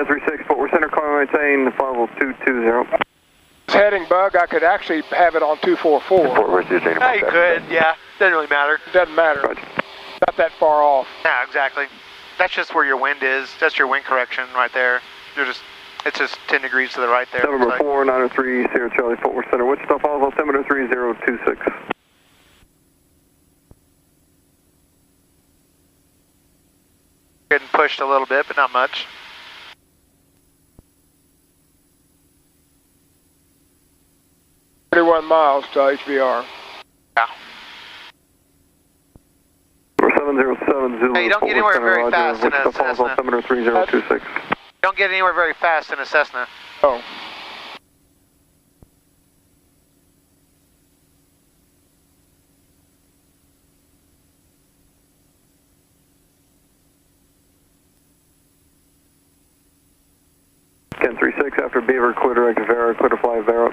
N36 Fort Worth Center, climb maintain, level 220. Heading bug, I could actually have it on 244. Fort Worth, Yeah, you could, yeah. Doesn't really matter. It doesn't matter. Not that far off. Yeah, exactly. That's just where your wind is. That's your wind correction right there. You're just It's just 10 degrees to the right there. November 4, 903, Sierra Charlie, Fort Worth Center, Wichita Falls, altimeter 3026. Getting pushed a little bit, but not much. miles to HVR. Yeah. 707 Zulu. Hey, you don't get anywhere very fast in a Cessna. Altimeter 3026. You don't get anywhere very fast in a Cessna. Oh. Ken 36 after Beaver, clear direct Vera, clear to fly Vera.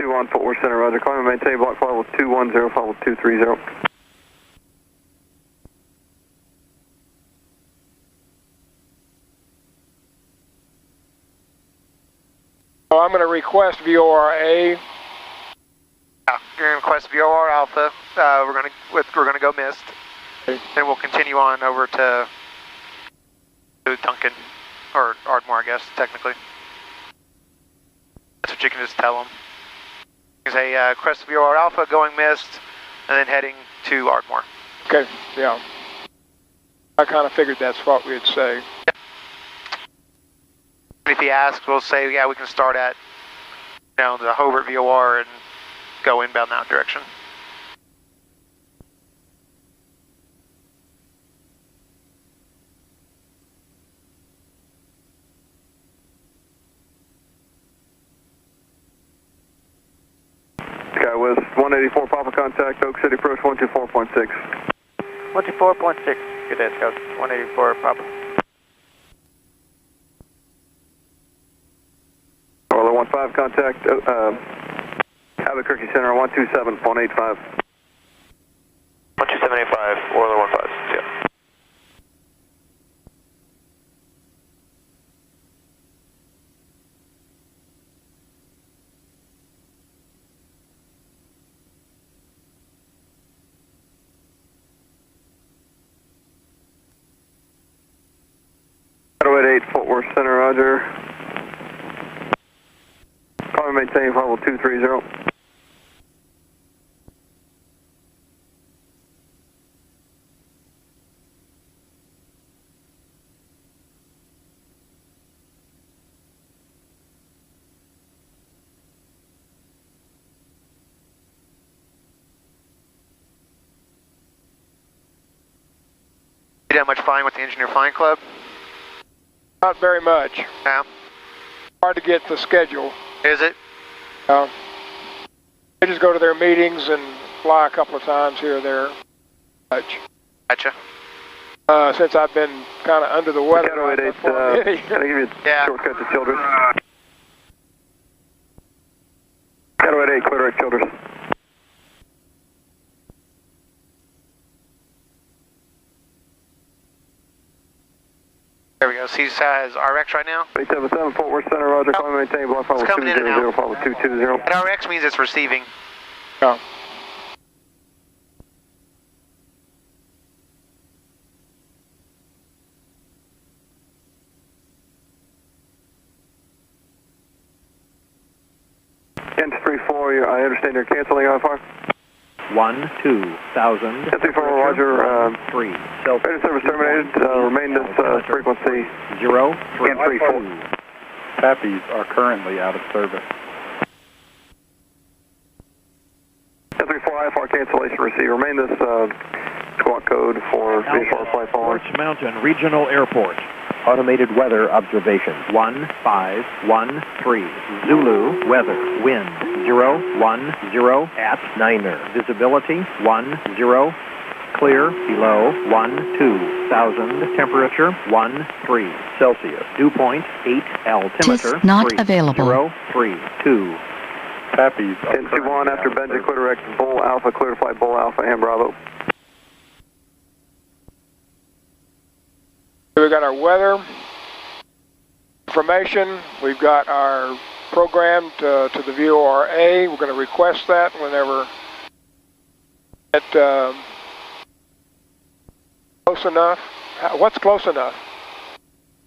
On Fort Worth Center, roger. Climb and maintain block flight level 210, flight level 230. So I'm going to request VORA. Yeah, you're going to request VOR Alpha. We're going to go missed. Okay. Then we'll continue on over to Duncan or Ardmore, I guess technically. That's what you can just tell them. Say crest VOR Alpha going missed, and then heading to Ardmore. Okay, yeah. I kind of figured that's what we'd say. Yeah. If he asks, we'll say, yeah, we can start at, the Hobart VOR and go inbound that direction. Skywest 184 Papa contact, Oak City approach 124.6. 124.6, good day, Scout. 184 Papa. Orla 15 contact, Albuquerque Center 127.85. 127.85, Orla 15, yeah. Fort Worth Center, roger. Climb and maintain level 230. You done much flying with the Engineer Flying Club? Not very much. Yeah. Hard to get the schedule. Is it? They just go to their meetings and fly a couple of times here or there. Much. Gotcha. Since I've been kind of under the weather. Can I give you a shortcut to Childress? Cato 88, clear direct Childress. There we go. So he has RX right now? 877 Fort Worth Center, roger. Climb and maintain block level 200, follow 220. And RX means it's receiving. Oh. Kent 34, I understand you're canceling IFR? 12,000. Kent 34, roger. 3. Radio service terminated. Remain this frequency. 0. Kent 34. Pappies are currently out of service. Kent 34, IFR cancellation receive. Remain this squawk code for VFR flight following. Mountain Regional Airport. Automated weather observation 1513. Zulu weather wind 010 at Niner. Visibility 10. Clear below 12,000. Temperature 13 Celsius. Dew point 8 altimeter. Tis not available. 032. Pappies are 1021 after Benji, clear direct Bull Alpha, clear to flight Bull Alpha and Bravo. We got our weather information. We've got our program to the VORA. We're going to request that whenever it close enough. What's close enough?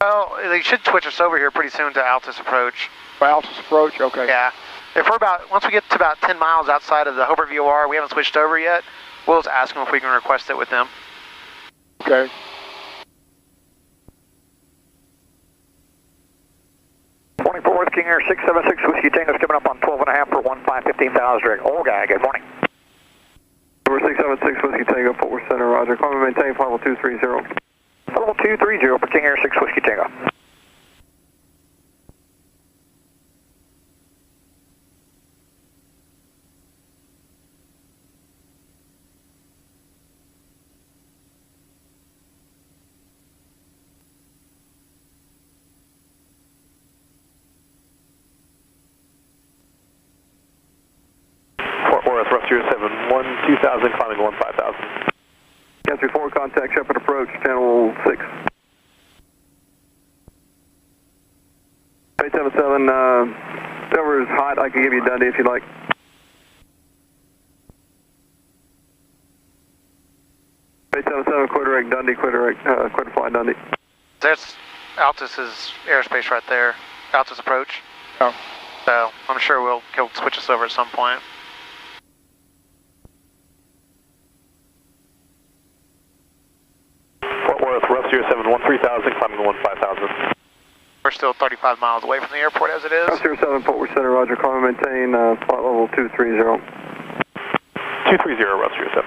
Well, they should switch us over here pretty soon to Altus approach. Altus approach, okay. Yeah. If we're once we get to about 10 miles outside of the Hobart VOR, we haven't switched over yet, we'll just ask them if we can request it with them. Okay. King Air 676 Whiskey Tango's coming up on 12.5 for 15,000 direct. Old guy, good morning. Number 676 Whiskey Tango, Fort Worth Center, roger. Climb and maintain flight level 230. Level 230 for King Air 6 Whiskey Tango. Rough 071, 2000, climbing 15,000. Country 4, contact Shepherd approach, channel 6. 877, Silver is hot, I can give you Dundee if you'd like. Clear direct Dundee, clear to fly Dundee. There's Altus's airspace right there, Altus approach. Oh. So I'm sure he'll switch us over at some point. Fort Worth, rough 071, 3000, climbing 15,000. We're still 35 miles away from the airport as it is. Rough 07, Fort Worth Center, roger. Climb and maintain flight level 230. 230, rough 07.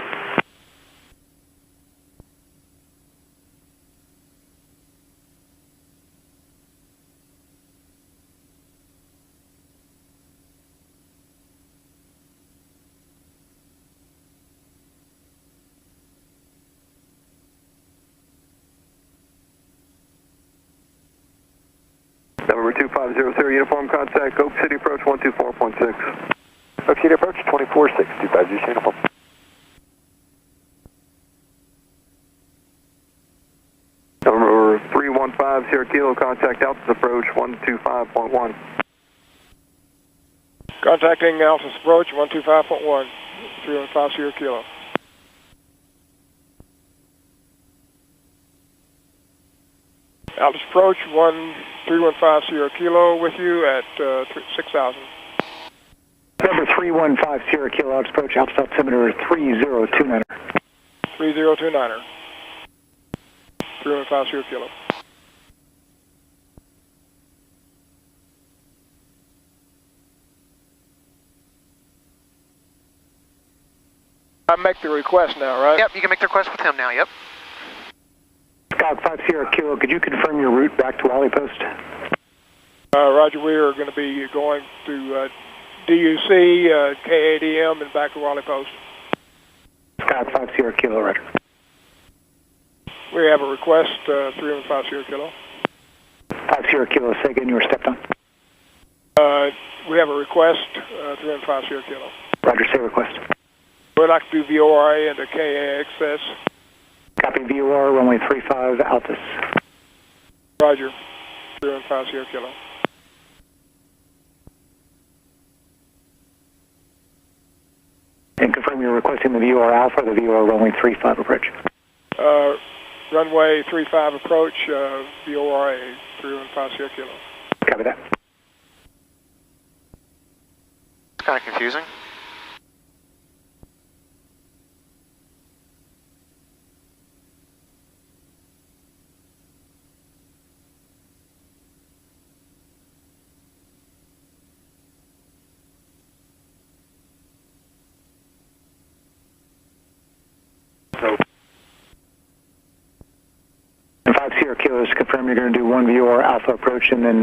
Number 2500, uniform contact, Oak City approach 124.6. Oak City approach 24.6, 250 uniform. Number 315, Sierra Kilo, contact Altus approach 125.1. Contacting Altus approach 125.1, 315 Sierra Kilo. Altus approach 315 Sierra Kilo with you at 6,000. Number 315 Sierra Kilo, Altus approach, Altus altimeter 3029. 3029. 315 Sierra Kilo. I make the request now, right? Yep, you can make the request with him now, yep. Scout 5 Sierra Kilo, could you confirm your route back to Wally Post? Roger, we are going to be going to DUC, KADM, and back to Wally Post. Scout 5 Sierra Kilo, roger. We have a request, 315 Sierra Kilo. 5 Sierra Kilo, say again, you were stepped on. We have a request, 315 Sierra Kilo. Roger, say request. We'd like to do VORA into KAXS. Copy VOR, runway 35, Altus. Roger, 315 Sierra Kilo. And confirm you're requesting the VOR Alpha, the VOR runway 35 approach. Runway 35 approach, VORA, 315 Sierra Kilo. Copy that. It's kind of confusing. 5 Sierra Kilo, just confirm you're going to do 1 VOR Alpha approach and then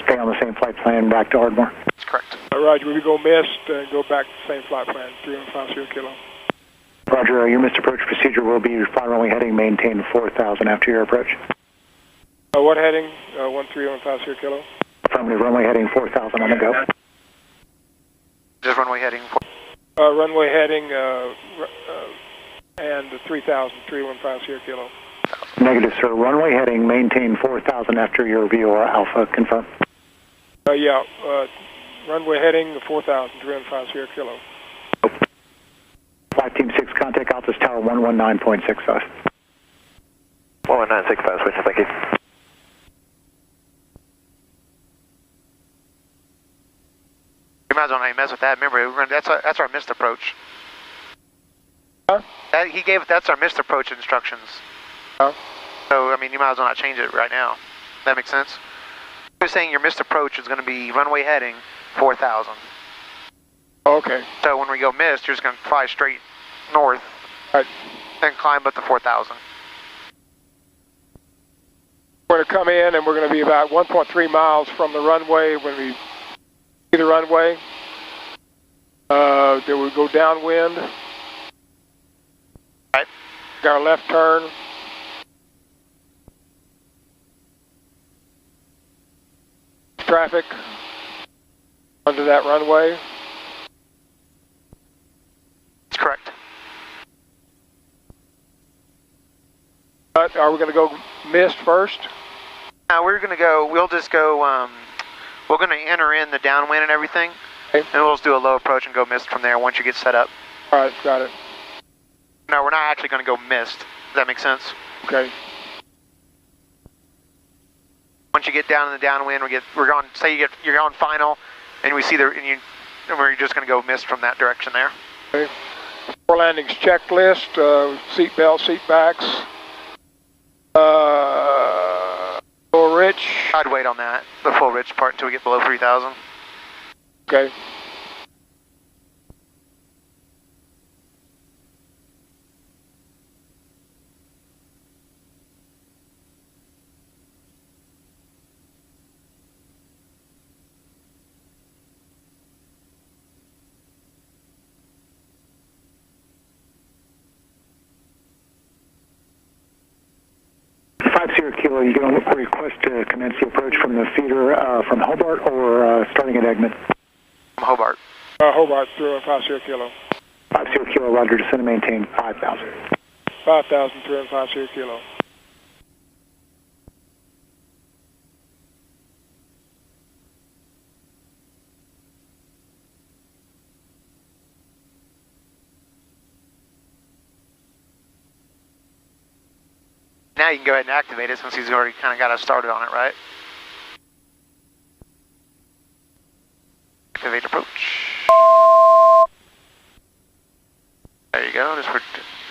stay on the same flight plan back to Ardmore. That's correct. Roger, we go missed and go back to the same flight plan, 315 Sierra Kilo. Roger, your missed approach procedure will be fly runway heading, maintain 4,000 after your approach. What heading? 1315 Sierra Kilo. Affirmative, runway heading 4,000 on the go. Just runway heading. Runway heading and 3,000, 315 Sierra Kilo. Negative, sir. Runway heading, maintain 4,000 after your VOR Alpha, confirm. Yeah, runway heading 4,000, 315 Sierra Kilo. Flight Team 6, contact Altus Tower 119.65. 119.65, switching, thank you. You might as well not mess with that. Remember, that's our missed approach. Huh? That's our missed approach instructions. Huh? So, I mean, you might as well not change it right now. That makes sense? You're saying your missed approach is going to be runway heading 4,000. Okay. So when we go missed, you're just going to fly straight north. Right. And climb up to 4,000. We're going to come in and we're going to be about 1.3 miles from the runway when we see the runway. Then we go downwind. Right. Our left turn. Traffic under that runway. That's correct. Are we going to go missed first? We'll just go, we're going to enter in the downwind and everything. Okay. And we'll just do a low approach and go missed from there once you get set up. All right, got it. No, we're not actually going to go missed. Does that make sense? Okay. Once you get down in the downwind, we're going. Say you're going final, and we see and we're just going to go missed from that direction there. Okay. Four landings checklist: seat belts, seat backs. Full rich. I'd wait on that, the full rich part, until we get below 3,000. Okay. Sierra Kilo, you going to request to commence the approach from the feeder from Hobart or starting at Egmont? From Hobart. Hobart, 315 Sierra Kilo. 5 Sierra Kilo, Roger, descend and maintain 5,000. 5,000, 315 Sierra Kilo. Now you can go ahead and activate it since he's already kind of got us started on it, right? Activate approach. There you go, just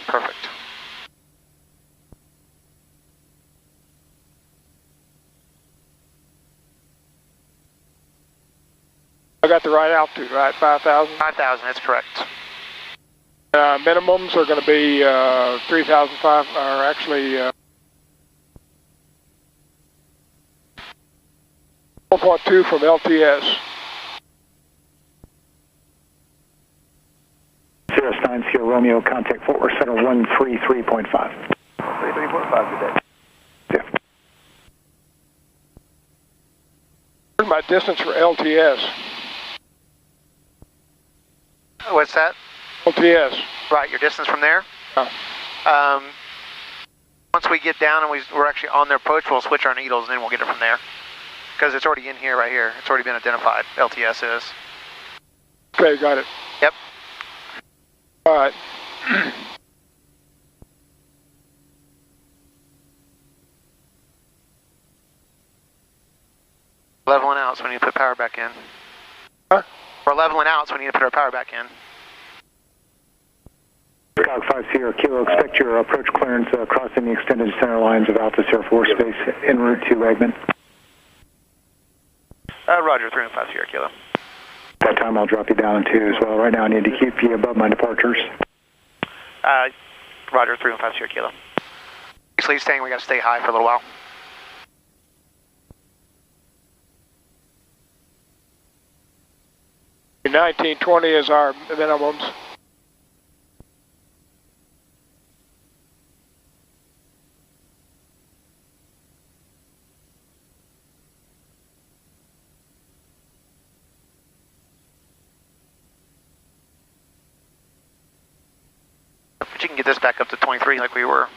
perfect. I got the right altitude, right? 5,000? 5,000, that's correct. Minimums are going to be 3,005, or actually 4.2 from LTS. 09 Sierra Romeo, contact Fort Worth Center 133.5. 133.5, good day. Yeah. Where's my distance for LTS? What's that? LTS. Right, your distance from there? Once we get down and we're actually on their approach, we'll switch our needles and then we'll get it from there. Because it's already in here, right here. It's already been identified. LTS is. Okay, got it. Yep. All right. Leveling out, so we need to put power back in. Huh? We're leveling out, so we need to put our power back in. Chicago 5 Sierra Kilo, expect your approach clearance crossing the extended center lines of Altus Air Force Base en route to Egmont. Roger, 315 Sierra Kilo. That time I'll drop you down in 2 as well. Right now I need to keep you above my departures. Roger, 315 Sierra Kilo. Basically, he's saying we got to stay high for a little while. The 1920 is our minimums. But you can get this back up to 23 like we were.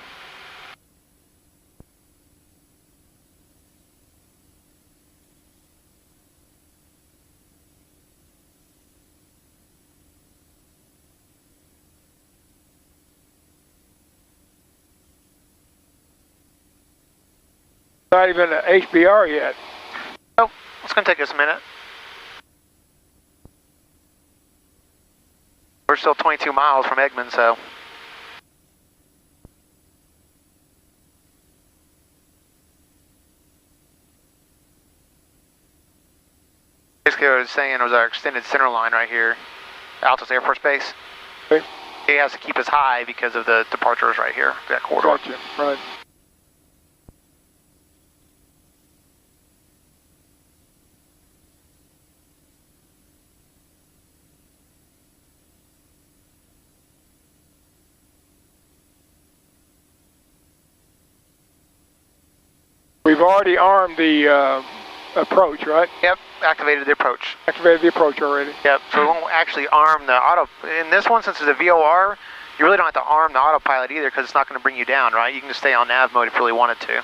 Not even an HBR yet. Oh, it's going to take us a minute. We're still 22 miles from Egmont, so. Basically what I was saying was our extended center line right here, Altus Air Force Base. Okay. He has to keep us high because of the departures right here, that corridor. Gotcha, right. We've already armed the approach, right? Yep, activated the approach. Activated the approach already. Yep, so we won't actually arm the auto. In this one, since it's a VOR, you really don't have to arm the autopilot either because it's not going to bring you down, right? You can just stay on nav mode if you really wanted to.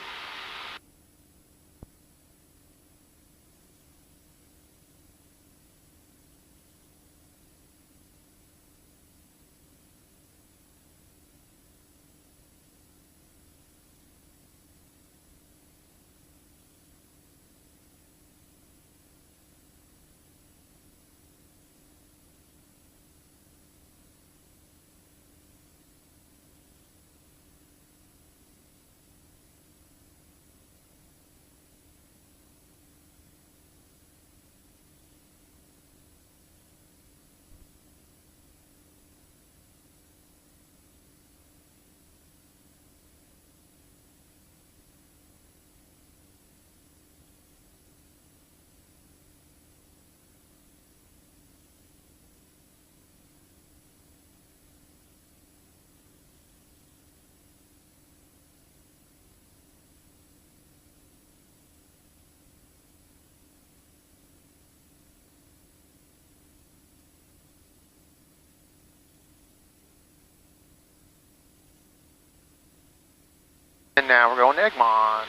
And now we're going to Egmont.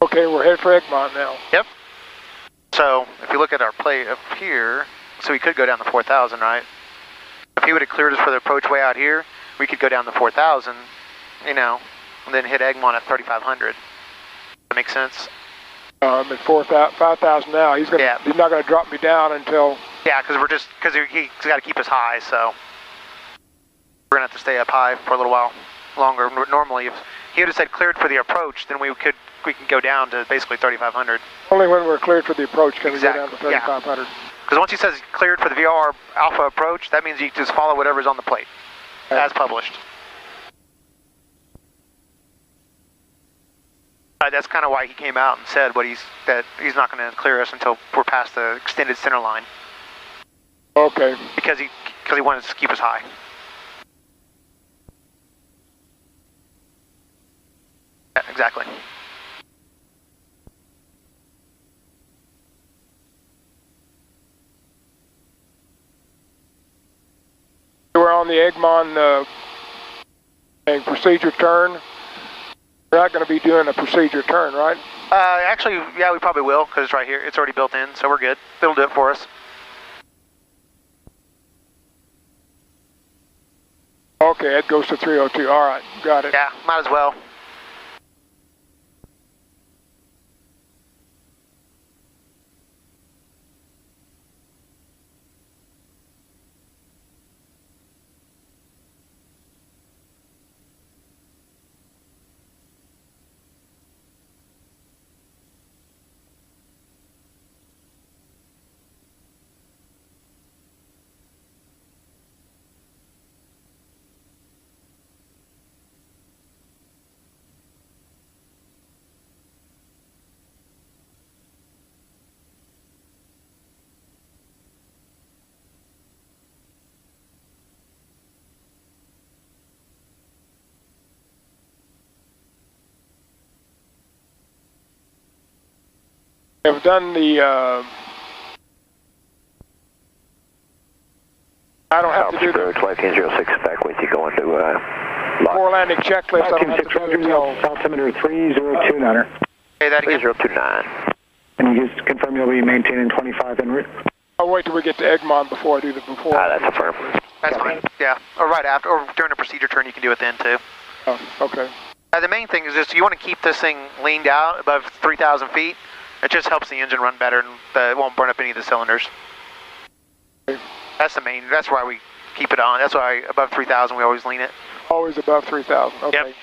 Okay, we're headed for Egmont now. Yep. So if you look at our plate up here, so we could go down to 4,000, right? If he would have cleared us for the approach way out here, we could go down to 4,000, you know, and then hit Egmont at 3,500. That makes sense? I'm at 5,000 now. He's gonna. Yeah. He's not gonna drop me down until. Yeah, because he's got to keep us high, so we're gonna have to stay up high for a little while longer. Normally, if he would have said cleared for the approach, then we can go down to basically 3,500. Only when we're cleared for the approach can we go down to 3,500. Because once he says cleared for the VR Alpha approach, that means you just follow whatever's on the plate, as published. That's kind of why he came out and said that he's not going to clear us until we're past the extended center line. Okay. Because he wanted to keep us high. Yeah, exactly. We're on the Egmont procedure turn. We're not going to be doing a procedure turn, right? Actually, yeah, we probably will, because it's right here. It's already built in, so we're good. It'll do it for us. Okay, it goes to 302. All right, got it. Yeah, might as well. I've done the, I don't have to do the 1506 back with you going to core landing checklist. I don't have to 126 do Roger, it until, altimeter 3029. Say that again. 3029. And you just confirm you'll be maintaining 25 en route? I'll wait till we get to Egmont before I do the before. That's affirmed. That's fine. Yeah, or right after, or during a procedure turn, you can do it then too. Oh, okay. The main thing is just you want to keep this thing leaned out above 3,000 feet. It just helps the engine run better and it won't burn up any of the cylinders. Okay. That's the main. That's why we keep it on. That's why above 3,000 we always lean it. Always above 3,000. Okay. Yep.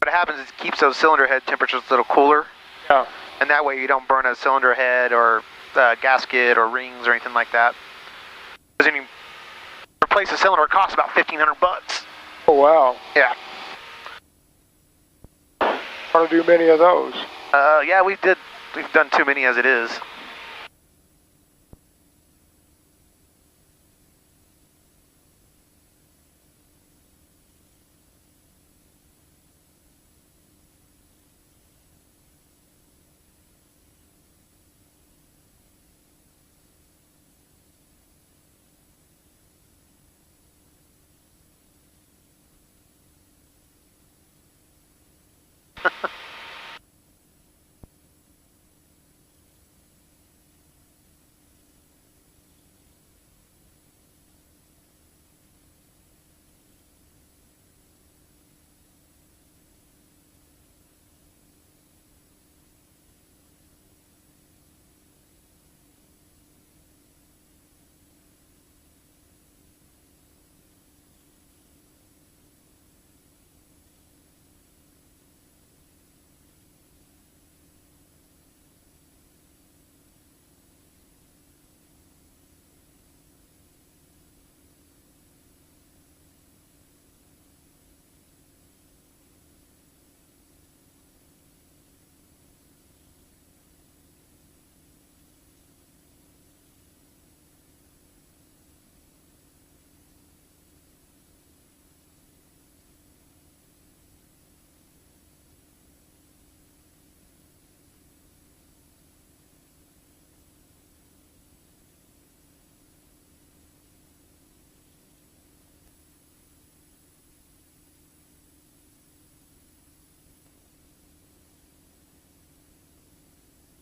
What happens is it keeps those cylinder head temperatures a little cooler. Yeah. And that way you don't burn a cylinder head or gasket or rings or anything like that. Because when you replace a cylinder, it costs about $1,500. Oh wow. Yeah. Want to do many of those? Yeah, we've done too many as it is.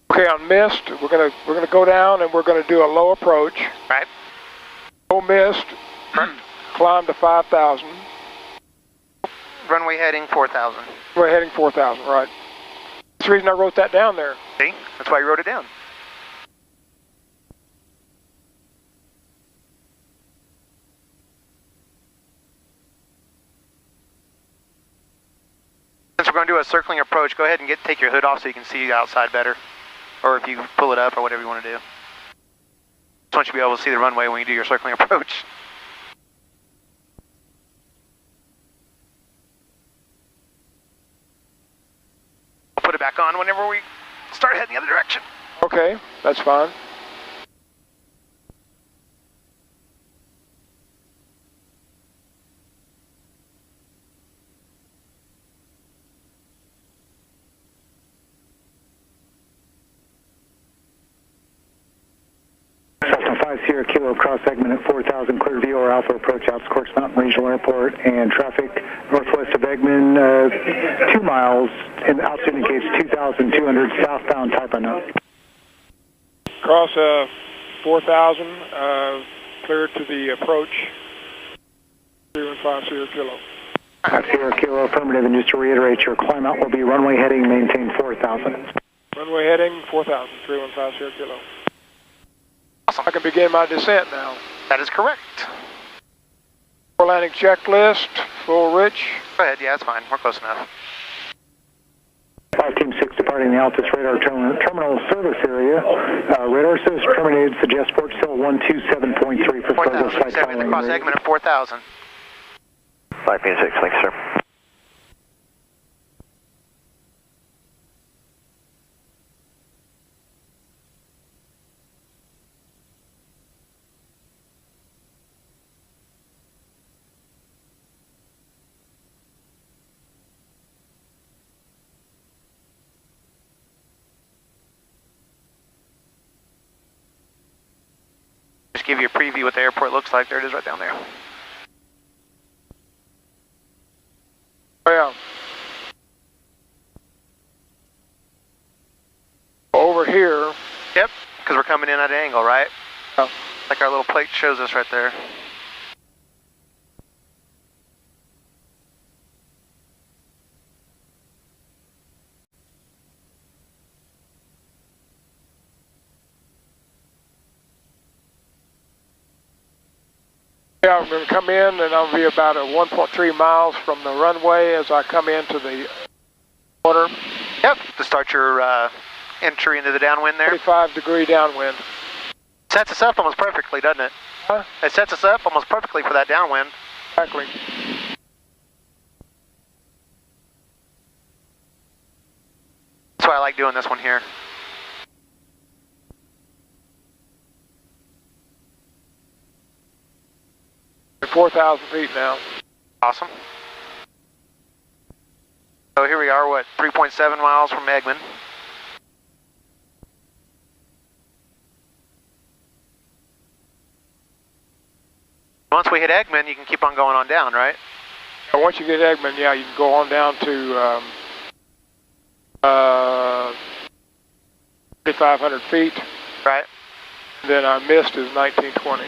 Okay, on mist, we're gonna go down and we're gonna do a low approach. Right. Low mist, climb to 5,000. Runway heading 4,000. We're heading 4,000, right? That's the reason I wrote that down there. See? That's why you wrote it down. Since we're going to do a circling approach, go ahead and take your hood off so you can see outside better. Or if you pull it up or whatever you want to do. Just want you to be able to see the runway when you do your circling approach. I'll put it back on whenever we start heading the other direction. Okay, that's fine. Cessna 5 Sierra Kilo cross segment at 4,000, clear VOR Alpha approach out to Corks Mountain Regional Airport, and traffic northwest of Egmont, 2 miles, and altitude indicates 2,200 southbound type unknown. Cross 4,000, cleared to the approach, 315 Sierra Kilo. 5 Sierra Kilo affirmative, and just to reiterate, your climb out will be runway heading, maintain 4,000. Runway heading 4,000, 315 Sierra Kilo. Awesome. I can begin my descent now. That is correct. For landing checklist, full rich. Go ahead, yeah, that's fine. We're close enough. 5 Team 6 departing the Altus radar terminal service area. Radar service terminated, suggest port still 127.3 for further flight following. Cross segment at 4,000. 5 Team 6, thanks, sir. give you a preview what the airport looks like. There it is right down there. Oh, yeah. Over here. Yep, because we're coming in at an angle, right? Oh. Like our little plate shows us right there. Yeah, I'm going to come in and I'll be about 1.3 miles from the runway as I come into the corner. Yep, to start your entry into the downwind there. 45-degree downwind. Sets us up almost perfectly, doesn't it? Huh? It sets us up almost perfectly for that downwind. Exactly. That's why I like doing this one here. At 4,000 feet now. Awesome. So here we are, what, 3.7 miles from Eggman. Once we hit Eggman, you can keep on going on down, right? And once you get Eggman, yeah, you can go on down to 3,500 feet. Right. Then our mist is 1920.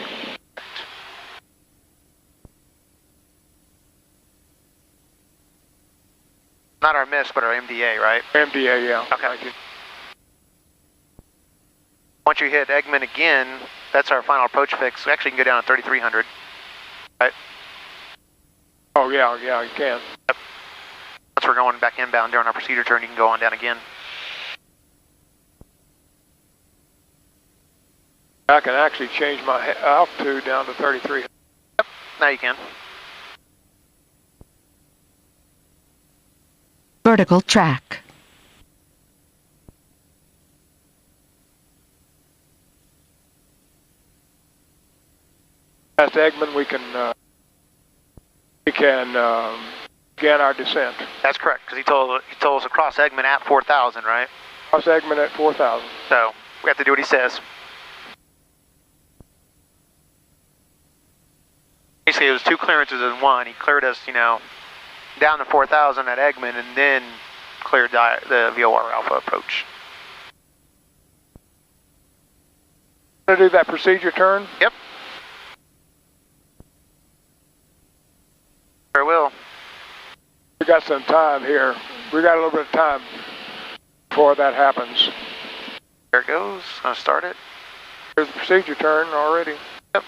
Not our mist, but our MDA, right? MDA, yeah. Okay. Once you hit Eggman again, that's our final approach fix. We actually can go down to 3,300. Right? Oh, yeah, you can. Yep. Once we're going back inbound during our procedure turn, you can go on down again. I can actually change my altitude down to 3,300. Yep, now you can. Vertical track. Past Eggman, we can begin our descent. That's correct, because he told us to cross Eggman at 4,000, right? Cross Eggman at 4,000. So we have to do what he says. Basically, it was 2 clearances in one. He cleared us, down to 4,000 at Eggman, and then cleared the VOR Alpha approach. Gonna do that procedure turn? Yep. Sure will. We got some time here. We got a little bit of time before that happens. There it goes. Gonna start it. There's the procedure turn already. Yep.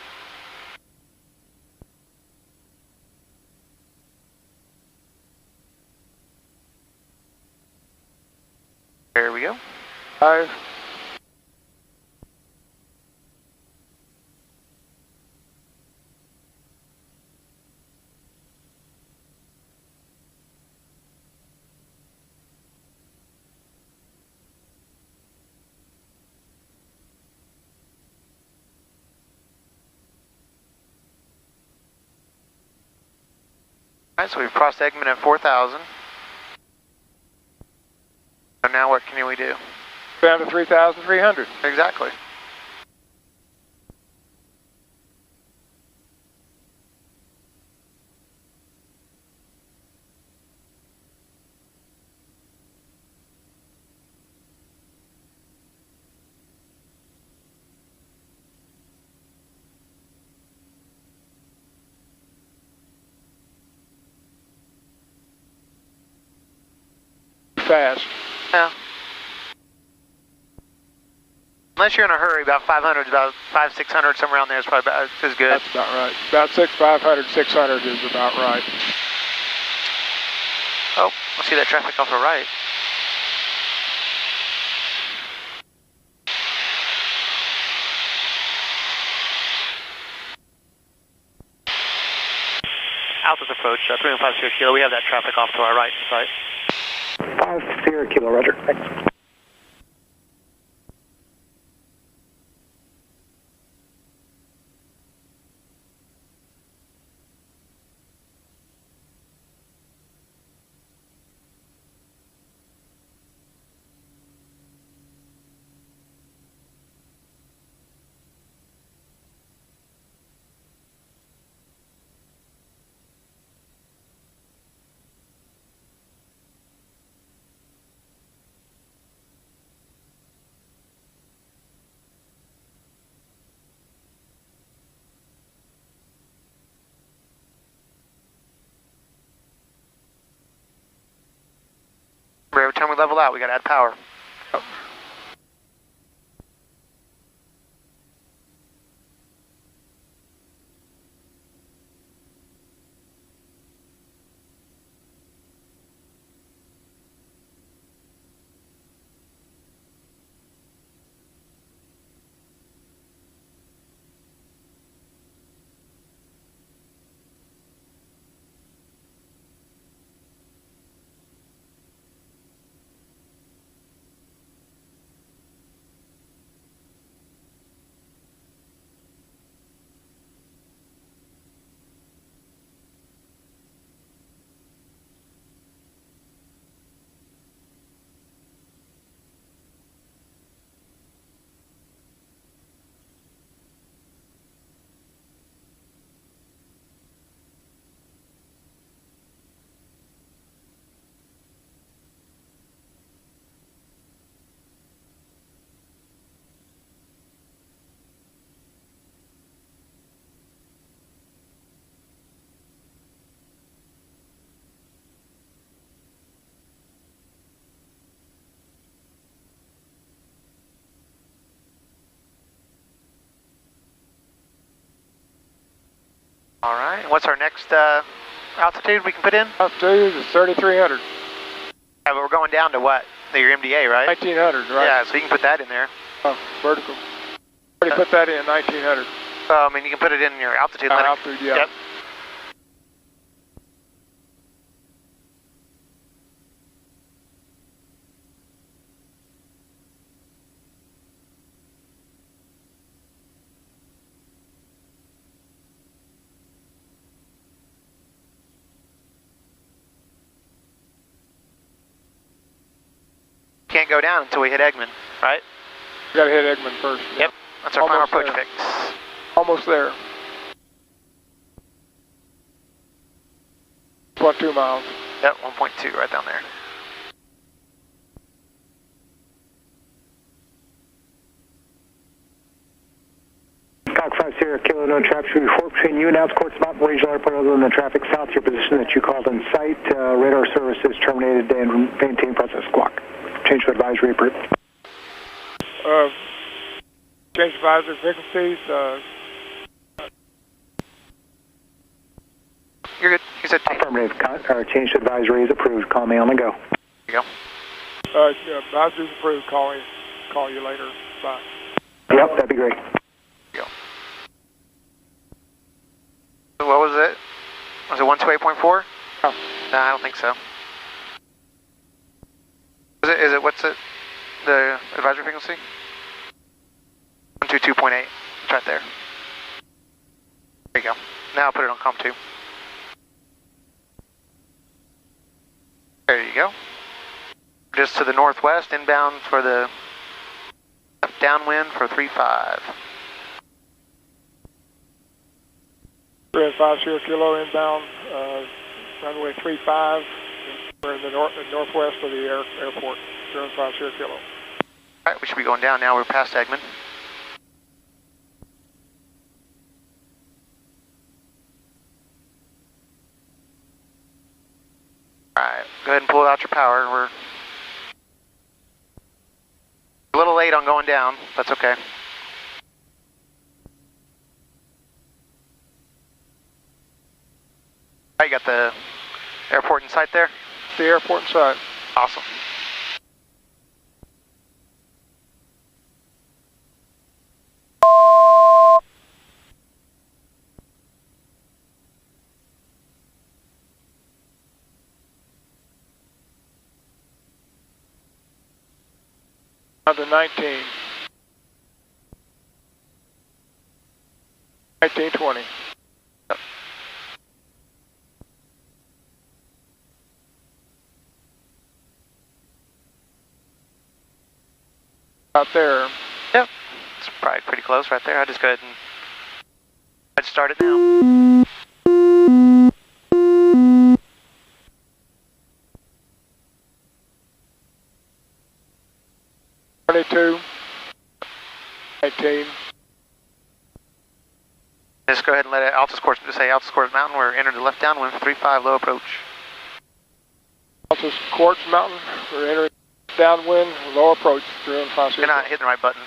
There we go. 5. Alright, so we've crossed Eggman at 4,000. So now what can we do? Down to 3,300. Exactly. Fast. Yeah. Unless you're in a hurry, about 500, about 500, 600, somewhere around there is probably about as good. That's about right. About 500, 600 is about right. Oh, I see that traffic off the right. Alpha's approach, 350 kilo. We have that traffic off to our right in sight. 50 kilo, roger. Thanks. level out. We got to add power. All right. What's our next altitude we can put in? Altitude is 3,300. Yeah, but we're going down to what? Your MDA, right? 1900, right? Yeah, so you can put that in there. Oh, vertical. Already put that in 1900. I mean, you can put it in your altitude limit. Altitude, yeah. Yep. Can't go down until we hit Eggman, right? You gotta hit Eggman first. Yep, that's our final approach fix. Almost there. 1.2 miles. Yep, 1.2 right down there. Cock 5 Sierra Kilo, no traffic report between you and Outs Mountain Regional Airport other than the traffic south to your position that you called in sight. Radar service is terminated and maintain process squawk. Change to advisory approved. Change advisory frequencies. You're good. You said affirmative. Change to advisory is approved. Call me on the go. There you go. Advisory is approved. Call you later. Bye. Yep, that'd be great. Go. What was it? Was it 128.4? No. No, I don't think so. Is it, what's it, the advisory frequency? 122.8, it's right there. There you go. Now I'll put it on COM 2. There you go. Just to the northwest, inbound for the downwind for 3-5. 3-5 Sierra Kilo inbound, runway 35. We're in the northwest of the airport, 3-5 Sierra Kilo. Alright, we should be going down now. We're past Eggman. Alright, go ahead and pull out your power. We're a little late on going down. That's okay. You got the airport in sight there? The airport in sight. Awesome. On to 19. 1920. Yep. Out there. Yep. It's probably pretty close right there. I'll just go ahead and I'd start it now. $22. 19. Just go ahead and let it Altus Quartz Mountain. We're entering the left downwind for 3-5 low approach. Altus Quartz Mountain. We're entering downwind, low approach, 315 You're not hitting the right button.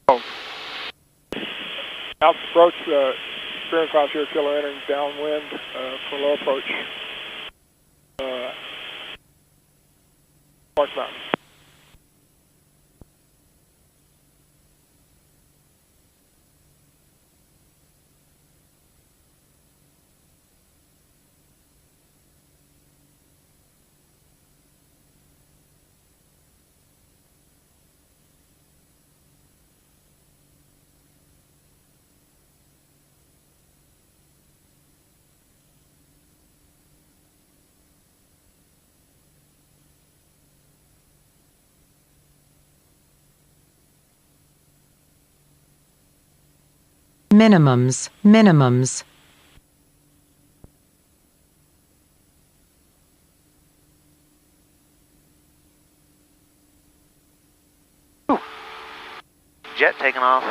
Oh. Out approach, 350 kilo entering downwind for low approach. Quartz Mountain. Minimums, minimums. Ooh. Jet taking off.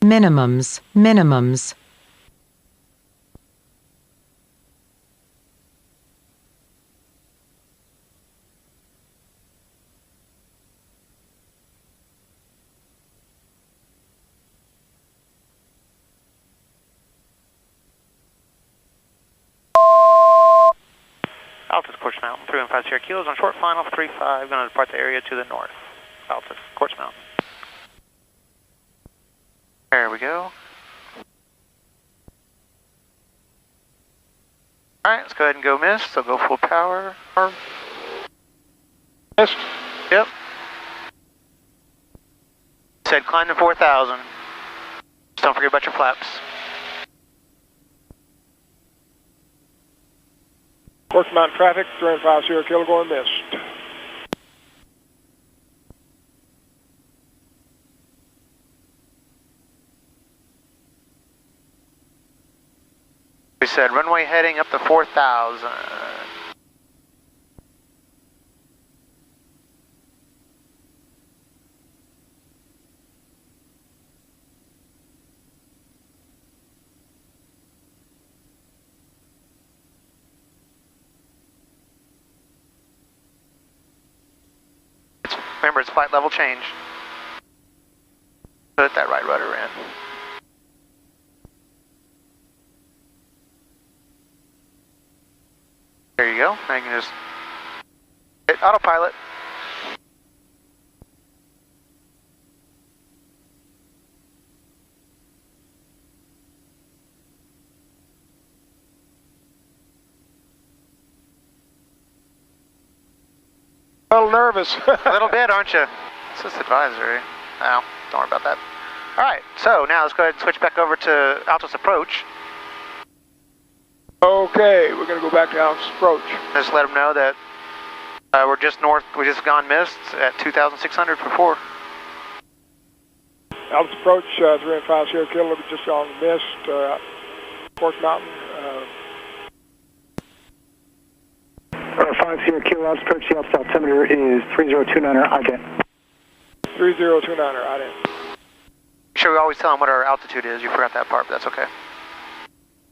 Minimums, minimums. Altus, Quartz Mountain, 315 kilos on short final, 35, going to depart the area to the north. Altus, Quartz Mountain. There we go. Alright, let's go ahead and go mist, so go full power. Mist? Yep. Said climb to 4,000. Just don't forget about your flaps. Quartz Mountain traffic, 350 kilo going mist. We said runway heading up to 4,000. Remember, it's flight level change. Put that right rudder in. There you go. Now you can just hit autopilot. A little nervous. A little bit, aren't you? It's just advisory. No, don't worry about that. All right, so now let's go ahead and switch back over to Altus approach. Okay, we're going to go back to Altus approach. Just let them know that we're just north, we just gone mist at 2,600 for 4. Altus approach, 350 kilo, just on mist, Quartz Mountain. 50 kilo, approach, the altimeter is 3029er, ident. 3029er, ident. Make sure we always tell them what our altitude is. You forgot that part, but that's okay.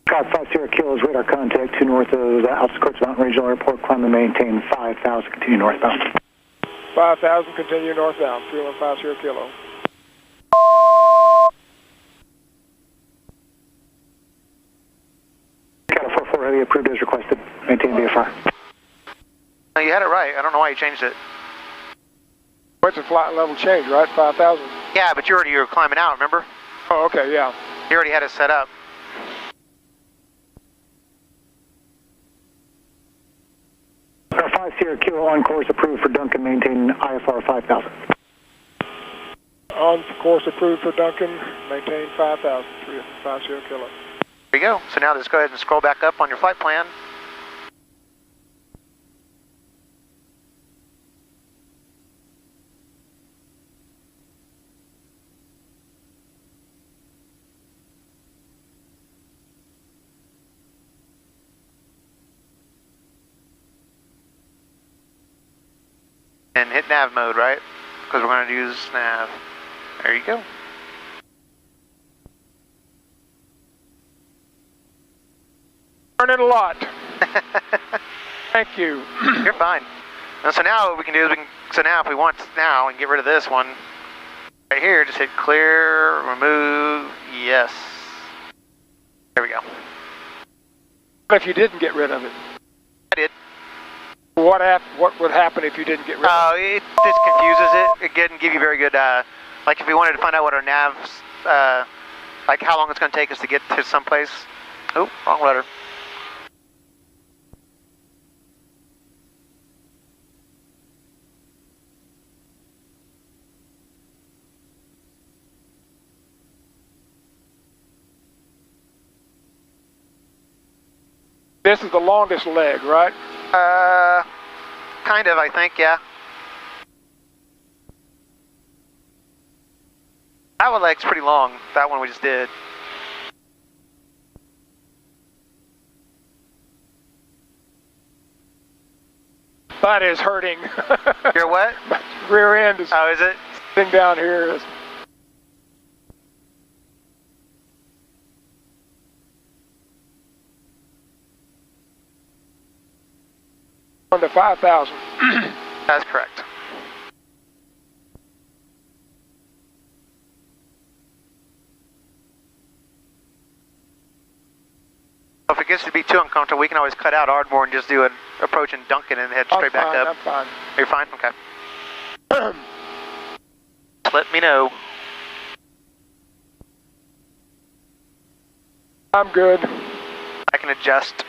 Scott, 50 kilos, radar contact to north of the Altus Quartz Mountain Regional Airport, climb and maintain 5,000, continue northbound. 5,000, continue northbound, 3150 kilo. Got a 44 heavy approved as requested, maintain VFR. No, you had it right. I don't know why you changed it. What's the flight level change, right? 5,000? Yeah, but you were climbing out, remember? Oh, okay, yeah. You already had it set up. Our 50 kilo on course approved for Duncan, maintain IFR 5,000. On course approved for Duncan, maintain 5,000, 350 kilo. There you go. So now just go ahead and scroll back up on your flight plan. And hit nav mode, right? Because we're going to use nav. There you go. Learning a lot. Thank you. You're fine. And so now what we can do is so now if we want now and get rid of this one right here, just hit clear, remove, yes. There we go. What if you didn't get rid of it? I did. What would happen if you didn't get rid of it? It just confuses it. It didn't give you very good, like if we wanted to find out what our nav's, like how long it's going to take us to get to someplace. Oh, wrong letter. This is the longest leg, right? Kind of, I think, yeah. That one leg's pretty long, that one we just did. That is hurting. Your what? My rear end is. Oh, is it? Thing down here is. To 5,000. That's correct. If it gets to be too uncomfortable, we can always cut out Ardmore and just do an approach and dunk it and head straight back up. I'm fine. You're fine? Okay. Let me know. I'm good. I can adjust.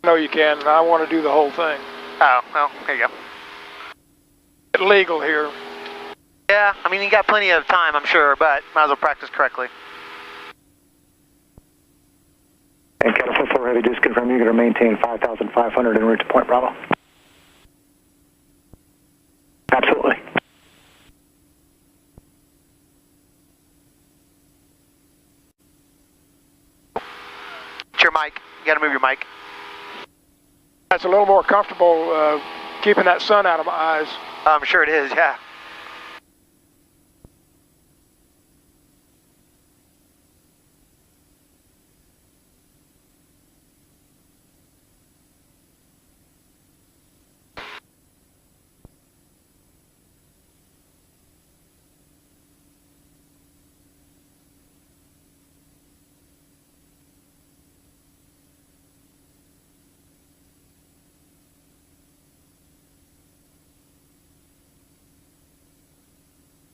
No, you can. I want to do the whole thing. Oh, well, there you go. Get legal here. Yeah, I mean, you got plenty of time, I'm sure, but might as well practice correctly. And Cattle 4 Heavy, just confirm you're going to maintain 5,500 en route to Point Bravo. Absolutely. It's your mic. You got to move your mic. That's a little more comfortable keeping that sun out of my eyes. I'm sure it is, yeah.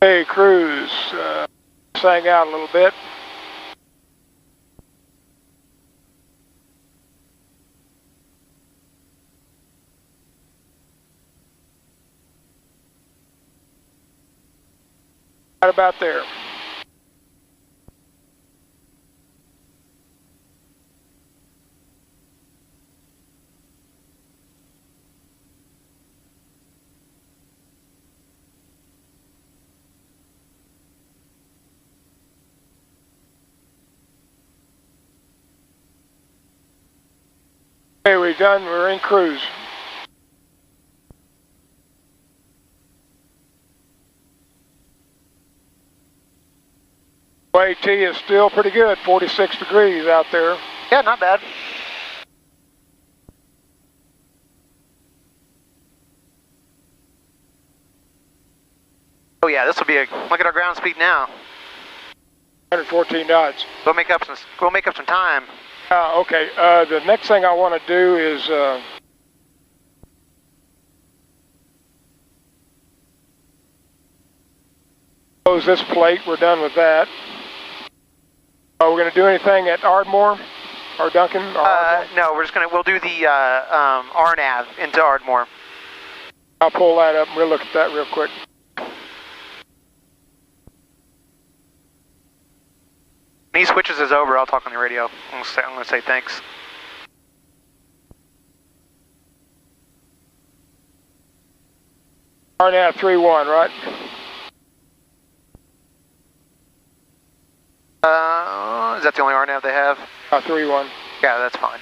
Hey, Cruz, sang out a little bit. Right about there. Okay, we're done. We're in cruise. AT is still pretty good, 46 degrees out there. Yeah, not bad. Oh yeah, this will be a look at our ground speed now. 114 knots. We'll make up some time. Okay. The next thing I want to do is close this plate. We're done with that. Are we going to do anything at Ardmore or Duncan? Or no, we'll do the RNAV into Ardmore. I'll pull that up and we'll look at that real quick. When he switches us over, I'll talk on the radio. I'm going to say thanks. RNAV 3-1, right? Is that the only RNAV they have? 3-1. Yeah, that's fine.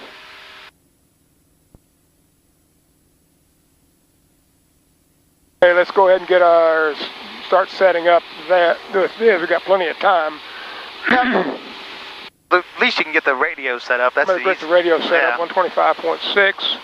Okay, let's go ahead and get our, start setting up that. This, we've got plenty of time. At least you can get the radio set up. That's I'm going to get the radio set up, 125.6.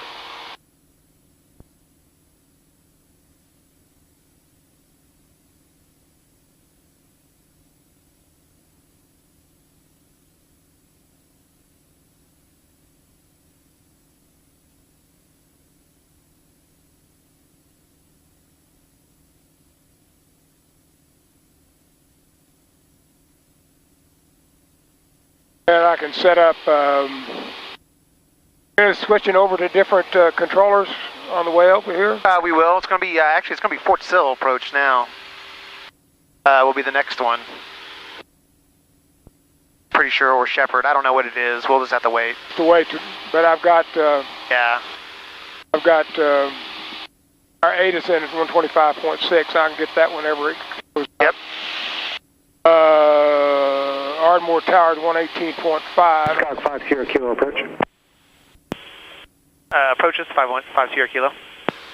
And I can set up, switching over to different controllers on the way over here. We will. It's going to be, actually it's going to be Fort Sill approach now. Will be the next one. Pretty sure, or Shepherd. I don't know what it is. We'll just have to wait. To wait, but I've got, yeah. I've got our ATIS in at 125.6. I can get that whenever it goes. Yep. Ardmore Tower at 118.5. Scott 5 Sierra Kilo approach. Approaches 5 Sierra Kilo.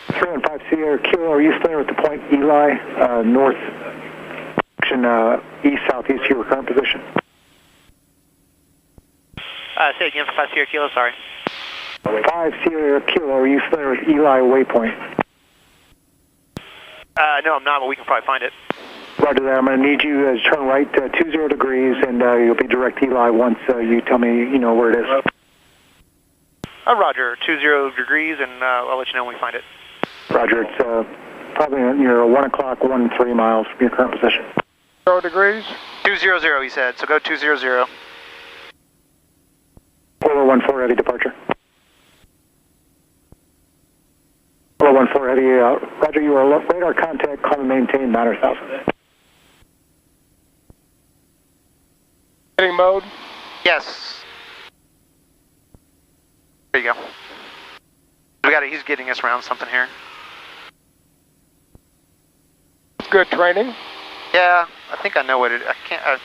315 Sierra Kilo, are you familiar with the point Eli, north, east, southeast of your current position? Say again for 5 Sierra Kilo, sorry. 5 Sierra Kilo, are you familiar with Eli waypoint? No, I'm not, but we can probably find it. Roger that. I'm going to need you to turn right 20 degrees, and you'll be direct Eli once you tell me you know where it is. Roger, 20 degrees, and I'll let you know when we find it. Roger, it's probably near 1 o'clock, 1-3 miles from your current position. 0 degrees? 200, he said, so go 200. 4014 heavy departure. 4014 heavy, Roger, you are radar contact, call and maintain 9,000. Heading mode? Yes. There you go. We got it. He's getting us around something here. Good training. Yeah, I think I know what it. I can't.